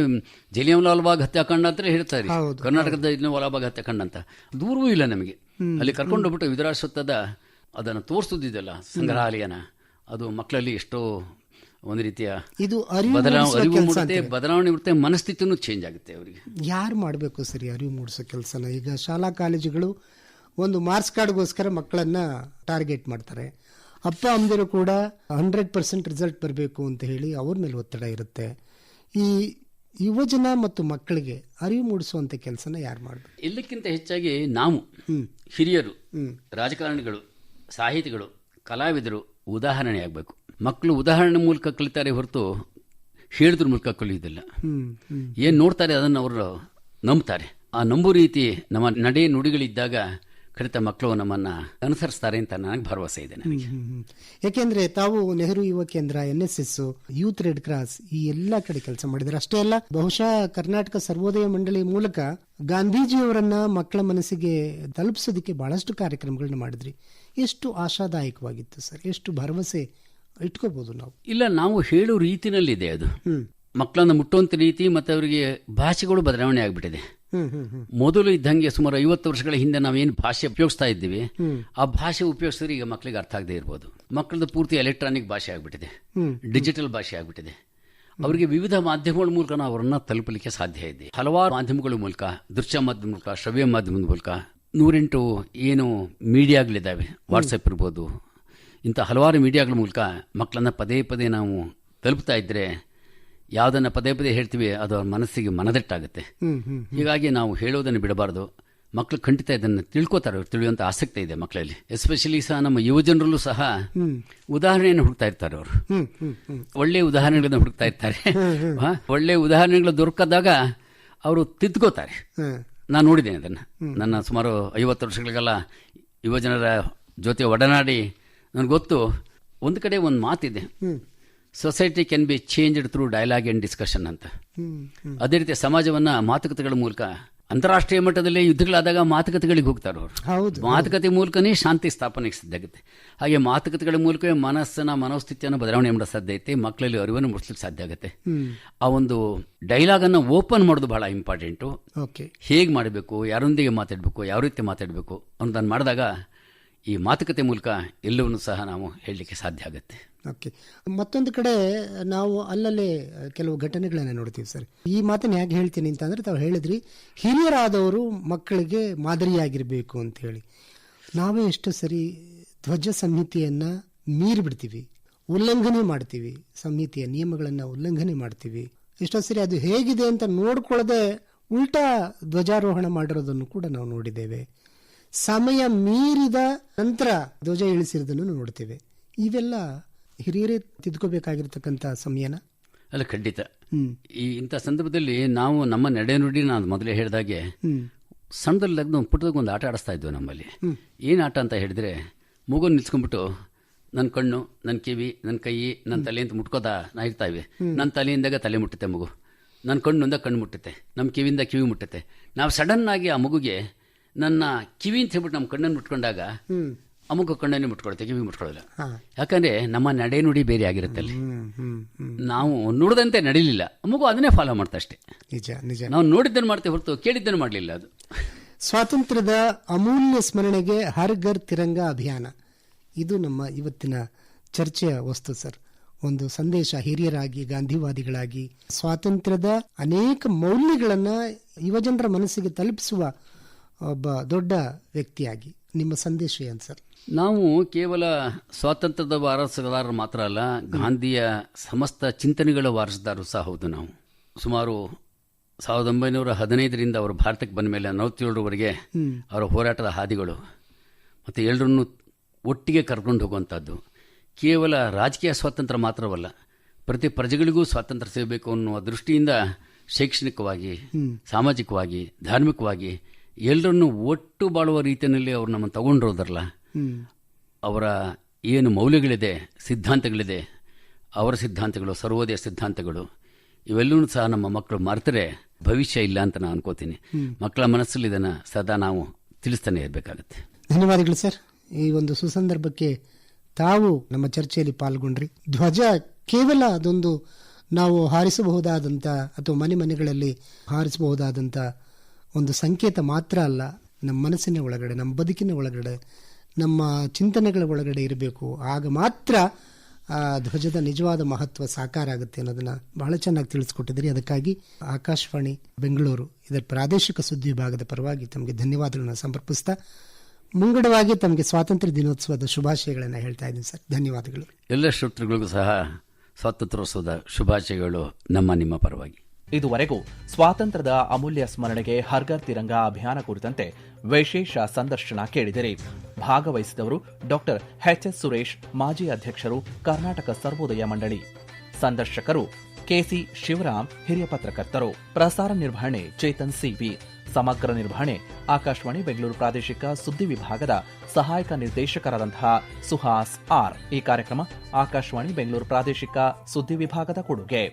ಜಲಿಯನ್ ಬಾಗ್ ಹತ್ಯಾಕಾಂಡ ಅಂತ ಹೇಳ್ತಾರೆ. ಕರ್ನಾಟಕದ ವಾಲಾಬಾಗ್ ಹತ್ಯಾಕಾಂಡ ಅಂತ ದೂರವೂ ಇಲ್ಲ ನಮಗೆ. ಅಲ್ಲಿ ಕರ್ಕೊಂಡೋಗ್ಬಿಟ್ಟು ವಿದರಾಶ್ವತ್ಥದ ಅದನ್ನು ತೋರಿಸೋದಿದೆಯಲ್ಲ ಸಂಗ್ರಹಾಲಯನ, ಅದು ಮಕ್ಕಳಲ್ಲಿ ಎಷ್ಟೋ ಒಂದು ರೀತಿಯ ಅರಿವು ಮೂಡುತ್ತೆ, ಬದಲಾವಣೆ ಇರುತ್ತೆ, ಮನಸ್ಥಿತಿನೂ ಚೇಂಜ್ ಆಗುತ್ತೆ ಅವರಿಗೆ.
ಯಾರು ಮಾಡಬೇಕು ಸರಿ ಅರಿವು ಮೂಡಿಸೋ ಕೆಲಸನ? ಈಗ ಶಾಲಾ ಕಾಲೇಜುಗಳು ಒಂದು ಮಾರ್ಕ್ಸ್ ಕಾರ್ಡ್ಗೋಸ್ಕರ ಮಕ್ಕಳನ್ನ ಟಾರ್ಗೆಟ್ ಮಾಡ್ತಾರೆ. ಅಪ್ಪ ಅಮ್ಮದಿರು ಕೂಡ 100% ರಿಸಲ್ಟ್ ಬರಬೇಕು ಅಂತ ಹೇಳಿ ಅವ್ರ ಮೇಲೆ ಒತ್ತಡ ಇರುತ್ತೆ. ಈ ಯುವಜನ ಮತ್ತು ಮಕ್ಕಳಿಗೆ ಅರಿವು ಮೂಡಿಸುವಂತ ಕೆಲಸನ ಯಾರು ಮಾಡಬೇಕು?
ಎಲ್ಲಕ್ಕಿಂತ ಹೆಚ್ಚಾಗಿ ನಾವು ಹಿರಿಯರು, ರಾಜಕಾರಣಿಗಳು, ಸಾಹಿತಿಗಳು, ಕಲಾವಿದರು ಉದಾಹರಣೆ ಆಗಬೇಕು. ಮಕ್ಕಳು ಉದಾಹರಣೆ ಮೂಲಕ ಕಲಿತಾರೆ ಹೊರತು ಹೇಳಿದ್ರ ಮೂಲಕ ಕಲಿಯೋದಿಲ್ಲ. ಏನು ನೋಡ್ತಾರೆ ಅದನ್ನು ಅವರು ನಂಬ್ತಾರೆ. ಆ ನಂಬು ರೀತಿ ನಮ್ಮ ನಡೆ ನುಡಿಗಳಿದ್ದಾಗ ಖಂಡಿತ ಮಕ್ಕಳು ನಮ್ಮನ್ನ ಅನುಸರಿಸ್ತಾರೆ ಅಂತ ನನಗೆ ಭರವಸೆ ಇದೆ.
ಯಾಕೆಂದ್ರೆ ತಾವು ನೆಹರು ಯುವ ಕೇಂದ್ರ, NSS, ಯೂತ್ ರೆಡ್ ಕ್ರಾಸ್ ಈ ಎಲ್ಲಾ ಕಡೆ ಕೆಲಸ ಮಾಡಿದ್ದಾರೆ. ಅಷ್ಟೇ ಅಲ್ಲ, ಬಹುಶಃ ಕರ್ನಾಟಕ ಸರ್ವೋದಯ ಮಂಡಳಿ ಮೂಲಕ ಗಾಂಧೀಜಿಯವರನ್ನ ಮಕ್ಕಳ ಮನಸ್ಸಿಗೆ ತಲುಪಿಸೋದಕ್ಕೆ ಬಹಳಷ್ಟು ಕಾರ್ಯಕ್ರಮಗಳನ್ನ ಮಾಡಿದ್ರಿ. ಎಷ್ಟು ಆಶಾದಾಯಕವಾಗಿತ್ತು ಸರ್? ಎಷ್ಟು ಭರವಸೆ ಇಟ್ಕೋಬಹುದು ನಾವು?
ಇಲ್ಲ, ನಾವು ಹೇಳೋ ರೀತಿನಲ್ಲಿದೆ ಅದು. ಮಕ್ಕಳನ್ನ ಮುಟ್ಟುವಂತ ರೀತಿ ಮತ್ತು ಅವರಿಗೆ ಭಾಷೆಗಳು ಬದಲಾವಣೆ ಆಗಿಬಿಟ್ಟಿದೆ. ಮೊದಲು ಇದ್ದಂಗೆ ಸುಮಾರು 50 ವರ್ಷಗಳ ಹಿಂದೆ ನಾವೇನು ಭಾಷೆ ಉಪಯೋಗಿಸ್ತಾ ಇದ್ದೀವಿ, ಆ ಭಾಷೆ ಉಪಯೋಗಿಸಿದ್ರೆ ಈಗ ಮಕ್ಕಳಿಗೆ ಅರ್ಥ ಆಗದೆ ಇರ್ಬೋದು. ಮಕ್ಕಳದ್ದು ಪೂರ್ತಿ ಎಲೆಕ್ಟ್ರಾನಿಕ್ ಭಾಷೆ ಆಗ್ಬಿಟ್ಟಿದೆ, ಡಿಜಿಟಲ್ ಭಾಷೆ ಆಗ್ಬಿಟ್ಟಿದೆ. ಅವರಿಗೆ ವಿವಿಧ ಮಾಧ್ಯಮಗಳ ಮೂಲಕ ನಾವು ಅವರನ್ನ ತಲುಪಲಿಕ್ಕೆ ಸಾಧ್ಯ ಇದೆ. ಹಲವಾರು ಮಾಧ್ಯಮಗಳ ಮೂಲಕ, ದೃಶ್ಯ ಮಾಧ್ಯಮ ಮೂಲಕ, ಶ್ರವ್ಯ ಮಾಧ್ಯಮದ ಮೂಲಕ 108 ಏನು ಮೀಡಿಯಾಗಳಿದ್ದಾವೆ, ವಾಟ್ಸಪ್ ಇರ್ಬೋದು, ಇಂಥ ಹಲವಾರು ಮೀಡಿಯಾಗಳ ಮೂಲಕ ಮಕ್ಕಳನ್ನ ಪದೇ ಪದೇ ನಾವು ತಲುಪ್ತಾ ಇದ್ರೆ, ಯಾವುದನ್ನು ಪದೇ ಪದೇ ಹೇಳ್ತೀವಿ ಅದು ಅವ್ರ ಮನಸ್ಸಿಗೆ ಮನದಟ್ಟಾಗುತ್ತೆ. ಹೀಗಾಗಿ ನಾವು ಹೇಳೋದನ್ನು ಬಿಡಬಾರ್ದು. ಮಕ್ಕಳು ಖಂಡಿತ ಇದನ್ನು ತಿಳ್ಕೊತಾರೆ, ತಿಳಿಯುವಂಥ ಆಸಕ್ತಿ ಇದೆ ಮಕ್ಕಳಲ್ಲಿ. ಎಸ್ಪೆಷಲಿ ಸಹ ನಮ್ಮ ಯುವಜನರಲ್ಲೂ ಸಹ ಉದಾಹರಣೆಯನ್ನು ಹುಡುಕ್ತಾ ಇರ್ತಾರೆ. ಅವರು ಒಳ್ಳೆಯ ಉದಾಹರಣೆಗಳನ್ನು ಹುಡುಕ್ತಾ ಇರ್ತಾರೆ. ಒಳ್ಳೆಯ ಉದಾಹರಣೆಗಳು ದೊರಕದಾಗ ಅವರು ತಿದ್ಕೋತಾರೆ. ನಾನು ನೋಡಿದ್ದೇನೆ ಅದನ್ನು. ನನ್ನ ಸುಮಾರು 50 ವರ್ಷಗಳಿಗೆಲ್ಲ ಯುವಜನರ ಜೊತೆ ಒಡನಾಡಿ ನನಗೆ ಗೊತ್ತು. ಒಂದು ಕಡೆ ಒಂದು ಮಾತಿದೆ, society can be changed through dialogue and discussion ಅಂತ. ಅದೇ ರೀತಿ ಸಮಾಜವನ್ನ ಮಾತುಕತೆಗಳ ಮೂಲಕ, ಅಂತಾರಾಷ್ಟ್ರೀಯ ಮಟ್ಟದಲ್ಲಿ ಯುದ್ಧಗಳಾದಾಗ ಮಾತುಕತೆಗಳಿಗೆ ಹೋಗ್ತಾರೆ ಅವರು. ಮಾತುಕತೆ ಮೂಲಕನೇ ಶಾಂತಿ ಸ್ಥಾಪನೆಗೆ ಸಾಧ್ಯ. ಹಾಗೆ ಮಾತುಕತೆಗಳ ಮೂಲಕವೇ ಮನೋಸ್ಥಿತಿಯನ್ನು ಬದಲಾವಣೆ ಮಾಡೋ ಸಾಧ್ಯತೆ, ಮಕ್ಕಳಲ್ಲಿ ಅರಿವನ್ನು ಮೂಡಿಸ್ಲಿಕ್ಕೆ ಸಾಧ್ಯ ಆಗುತ್ತೆ. ಆ ಒಂದು ಡೈಲಾಗ್ ಅನ್ನು ಓಪನ್ ಮಾಡೋದು ಬಹಳ ಇಂಪಾರ್ಟೆಂಟು. ಹೇಗೆ ಮಾಡಬೇಕು, ಯಾರೊಂದಿಗೆ ಮಾತಾಡಬೇಕು, ಯಾವ ರೀತಿ ಮಾತಾಡಬೇಕು ಅನ್ನೋದನ್ನು ಮಾಡಿದಾಗ ಈ ಮಾತುಕತೆ ಮೂಲಕ ಎಲ್ಲವನ್ನೂ ಸಹ ನಾವು ಹೇಳಲಿಕ್ಕೆ ಸಾಧ್ಯ ಆಗುತ್ತೆ.
ಓಕೆ, ಮತ್ತೊಂದು ಕಡೆ ನಾವು ಅಲ್ಲಲ್ಲೇ ಕೆಲವು ಘಟನೆಗಳನ್ನು ನೋಡ್ತೀವಿ ಸರ್. ಈ ಮಾತನ್ನು ಹೇಗೆ ಹೇಳ್ತೀನಿ ಅಂತಂದ್ರೆ, ತಾವು ಹೇಳಿದ್ರಿ ಹಿರಿಯರಾದವರು ಮಕ್ಕಳಿಗೆ ಮಾದರಿಯಾಗಿರಬೇಕು ಅಂತ ಹೇಳಿ. ನಾವೇ ಎಷ್ಟು ಸರಿ ಧ್ವಜ ಸಂಹಿತೆಯನ್ನ ಮೀರಿ ಬಿಡ್ತೀವಿ, ಉಲ್ಲಂಘನೆ ಮಾಡ್ತೀವಿ, ಸಂಹಿತೆಯ ನಿಯಮಗಳನ್ನ ಉಲ್ಲಂಘನೆ ಮಾಡ್ತೀವಿ. ಎಷ್ಟೋ ಸರಿ ಅದು ಹೇಗಿದೆ ಅಂತ ನೋಡ್ಕೊಳ್ಳದೆ ಉಲ್ಟಾ ಧ್ವಜಾರೋಹಣ ಮಾಡಿರೋದನ್ನು ಕೂಡ ನಾವು ನೋಡಿದ್ದೇವೆ. ಸಮಯ ಮೀರಿದ ನಂತರ ಧ್ವಜ ಇಳಿಸಿರೋದನ್ನು ನೋಡ್ತೇವೆ. ಇವೆಲ್ಲ ಹಿರಿಯರೇ ತಿದ್ಕೋಬೇಕಾಗಿರ್ತಕ್ಕಂಥ ಸಮಯನ
ಅಲ್ಲ? ಖಂಡಿತ. ಇಂಥ ಸಂದರ್ಭದಲ್ಲಿ ನಾವು ನಮ್ಮ ನಡೆನುಡಿ, ನಾನು ಮೊದಲೇ ಹೇಳಿದಾಗೆ ಸಣ್ಣದಲ್ಲಿ ಪುಟ್ಟದಾಗ ಒಂದು ಆಟ ಆಡಿಸ್ತಾ ಇದ್ವಿ ನಮ್ಮಲ್ಲಿ. ಏನು ಆಟ ಅಂತ ಹೇಳಿದ್ರೆ, ಮಗು ನಿಲ್ಸ್ಕೊಂಡ್ಬಿಟ್ಟು ನನ್ನ ಕಣ್ಣು, ನನ್ನ ಕಿವಿ, ನನ್ನ ಕೈ, ನನ್ನ ತಲೆ ಅಂತ ಮುಟ್ಕೋತಾ ನಾ ಇರ್ತಾ ಇವೆ. ನನ್ನ ತಲೆಯಿಂದಾಗ ತಲೆ ಮುಟ್ಟುತ್ತೆ ಮಗು, ನನ್ನ ಕಣ್ಣಿಂದ ಕಣ್ಣು ಮುಟ್ಟುತ್ತೆ, ನಮ್ಮ ಕಿವಿಯಿಂದ ಕಿವಿ ಮುಟ್ಟುತ್ತೆ. ನಾವು ಸಡನ್ ಆಗಿ ಆ ಮಗುಗೆ ನನ್ನ ಕಿವಿ ಅಂತ ಹೇಳ್ಬಿಟ್ಟು ನಮ್ಮ ಕಣ್ಣನ್ನು ಮುಟ್ಕೊಂಡಾಗ ಅಮುಕ ಕಣ್ಣನ್ನೇ ಮುಟ್ಕೊಳ್ತೇವೆ, ಕಿವಿ ಮುಟ್ಕೊಳ್ಳಲ್ಲ.
ಹಾ.
ಯಾಕಂದ್ರೆ ನಮ್ಮ ನಡೆ ನುಡಿ ಬೇರೆ ಆಗಿರುತ್ತೆ ಅಲ್ಲಿ. ನಾವು ನುಡಿದಂತೆ ನಡೀಲಿಲ್ಲ, ಮಗು ಅದನ್ನೇ ಫಾಲೋ ಮಾಡ್ತಾ ಅಷ್ಟೇ.
ನಿಜ ನಿಜ.
ನಾವು ನೋಡಿದ್ದನ್ನು ಮಾಡ್ತೇವೆ ಹೊರತು ಕೇಳಿದ್ದನ್ನು ಮಾಡಲಿಲ್ಲ. ಅದು
ಸ್ವಾತಂತ್ರ್ಯದ ಅಮೂಲ್ಯ ಸ್ಮರಣೆಗೆ ಹರ್ ಘರ್ ತಿರಂಗ ಅಭಿಯಾನ, ಇದು ನಮ್ಮ ಇವತ್ತಿನ ಚರ್ಚೆಯ ವಸ್ತು ಸರ್. ಒಂದು ಸಂದೇಶ, ಹಿರಿಯರಾಗಿ ಗಾಂಧಿವಾದಿಗಳಾಗಿ ಸ್ವಾತಂತ್ರ್ಯದ ಅನೇಕ ಮೌಲ್ಯಗಳನ್ನ ಯುವಜನರ ಮನಸ್ಸಿಗೆ ತಲುಪಿಸುವ ಒಬ್ಬ ದೊಡ್ಡ ವ್ಯಕ್ತಿಯಾಗಿ ನಿಮ್ಮ ಸಂದೇಶ ಏನು ಸರ್?
ನಾವು ಕೇವಲ ಸ್ವಾತಂತ್ರ್ಯದ ವಾರಸುದಾರರು ಮಾತ್ರ ಅಲ್ಲ, ಗಾಂಧಿಯ ಸಮಸ್ತ ಚಿಂತನೆಗಳ ವಾರಸುದಾರರು ಸಹ ಹೌದು. ನಾವು ಸುಮಾರು 1915ರಿಂದ ಅವರು ಭಾರತಕ್ಕೆ ಬಂದ ಮೇಲೆ 47ರವರೆಗೆ ಅವರ ಹೋರಾಟದ ಹಾದಿಗಳು ಮತ್ತು ಎಲ್ಲರನ್ನೂ ಒಟ್ಟಿಗೆ ಕರ್ಕೊಂಡು ಹೋಗುವಂಥದ್ದು. ಕೇವಲ ರಾಜಕೀಯ ಸ್ವಾತಂತ್ರ್ಯ ಮಾತ್ರವಲ್ಲ, ಪ್ರತಿ ಪ್ರಜೆಗಳಿಗೂ ಸ್ವಾತಂತ್ರ್ಯ ಸಿಗಬೇಕು ಅನ್ನುವ ದೃಷ್ಟಿಯಿಂದ ಶೈಕ್ಷಣಿಕವಾಗಿ, ಸಾಮಾಜಿಕವಾಗಿ, ಧಾರ್ಮಿಕವಾಗಿ ಎಲ್ಲರನ್ನೂ ಒಟ್ಟು ಬಾಳುವ ರೀತಿಯಲ್ಲಿ ಅವರು ನಮ್ಮನ್ನು ತಗೊಂಡಿರೋದ್ರಲ್ಲ, ಅವರ ಏನು ಮೌಲ್ಯಗಳಿದೆ, ಸಿದ್ಧಾಂತಗಳಿದೆ, ಅವರ ಸಿದ್ಧಾಂತಗಳು, ಸರ್ವೋದಯ ಸಿದ್ಧಾಂತಗಳು, ಇವೆಲ್ಲವೂ ಸಹ ನಮ್ಮ ಮಕ್ಕಳು ಮರೆತರೆ ಭವಿಷ್ಯ ಇಲ್ಲ ಅಂತ ನಾನು ಅನ್ಕೋತೀನಿ. ಮಕ್ಕಳ ಮನಸ್ಸಲ್ಲಿ ಇದನ್ನು ಸದಾ ನಾವು ತಿಳಿಸ್ತಾನೆ ಇರಬೇಕಾಗತ್ತೆ.
ಧನ್ಯವಾದಗಳು ಸರ್. ಈ ಒಂದು ಸುಸಂದರ್ಭಕ್ಕೆ ತಾವು ನಮ್ಮ ಚರ್ಚೆಯಲ್ಲಿ ಪಾಲ್ಗೊಂಡ್ರಿ. ಧ್ವಜ ಕೇವಲ ಅದೊಂದು ನಾವು ಹಾರಿಸಬಹುದಾದಂಥ ಅಥವಾ ಮನೆ ಮನೆಗಳಲ್ಲಿ ಹಾರಿಸಬಹುದಾದಂಥ ಒಂದು ಸಂಕೇತ ಮಾತ್ರ ಅಲ್ಲ, ನಮ್ಮ ಮನಸ್ಸಿನ ಒಳಗಡೆ, ನಮ್ಮ ಬದುಕಿನ ಒಳಗಡೆ, ನಮ್ಮ ಚಿಂತನೆಗಳ ಒಳಗಡೆ ಇರಬೇಕು. ಆಗ ಮಾತ್ರ ಆ ಧ್ವಜದ ನಿಜವಾದ ಮಹತ್ವ ಸಾಕಾರ ಆಗುತ್ತೆ ಅನ್ನೋದನ್ನ ಬಹಳ ಚೆನ್ನಾಗಿ ತಿಳಿಸ್ಕೊಟ್ಟಿದ್ದೀರಿ. ಅದಕ್ಕಾಗಿ ಆಕಾಶವಾಣಿ ಬೆಂಗಳೂರು ಇದರ ಪ್ರಾದೇಶಿಕ ಸುದ್ದಿ ವಿಭಾಗದ ಪರವಾಗಿ ತಮಗೆ ಧನ್ಯವಾದಗಳನ್ನು ಸಮರ್ಪಿಸ್ತಾ ಮುಂಗಡವಾಗಿ ತಮಗೆ ಸ್ವಾತಂತ್ರ್ಯ ದಿನೋತ್ಸವದ ಶುಭಾಶಯಗಳನ್ನು ಹೇಳ್ತಾ ಇದ್ದೀನಿ ಸರ್. ಧನ್ಯವಾದಗಳು.
ಎಲ್ಲ ಶ್ರೋತೃಗಳಿಗೂ ಸಹ ಸ್ವಾತಂತ್ರ್ಯೋತ್ಸವದ ಶುಭಾಶಯಗಳು ನಮ್ಮ ನಿಮ್ಮ ಪರವಾಗಿ.
ಇದುವರೆಗೂ ಸ್ವಾತಂತ್ರ್ಯದ ಅಮೂಲ್ಯ ಸ್ಮರಣೆಗೆ ಹರ್ ಘರ್ ತಿರಂಗ ಅಭಿಯಾನ ಕುರಿತಂತೆ ವಿಶೇಷ ಸಂದರ್ಶನ ಕೇಳಿದಿರಿ. ಭಾಗವಹಿಸಿದವರು ಡಾಕ್ಟರ್ ಎಚ್.ಎಸ್. ಸುರೇಶ್, ಮಾಜಿ ಅಧ್ಯಕ್ಷರು, ಕರ್ನಾಟಕ ಸರ್ವೋದಯ ಮಂಡಳಿ. ಸಂದರ್ಶಕರು ಕೆಸಿ ಶಿವರಾಮ್, ಹಿರಿಯ ಪತ್ರಕರ್ತರು. ಪ್ರಸಾರ ನಿರ್ವಹಣೆ ಚೇತನ್ ಸಿವಿ. ಸಮಗ್ರ ನಿರ್ವಹಣೆ ಆಕಾಶವಾಣಿ ಬೆಂಗಳೂರು ಪ್ರಾದೇಶಿಕ ಸುದ್ದಿ ವಿಭಾಗದ ಸಹಾಯಕ ನಿರ್ದೇಶಕರಾದಂತಹ ಸುಹಾಸ್ ಆರ್. ಈ ಕಾರ್ಯಕ್ರಮ ಆಕಾಶವಾಣಿ ಬೆಂಗಳೂರು ಪ್ರಾದೇಶಿಕ ಸುದ್ದಿ ವಿಭಾಗದ ಕೊಡುಗೆ.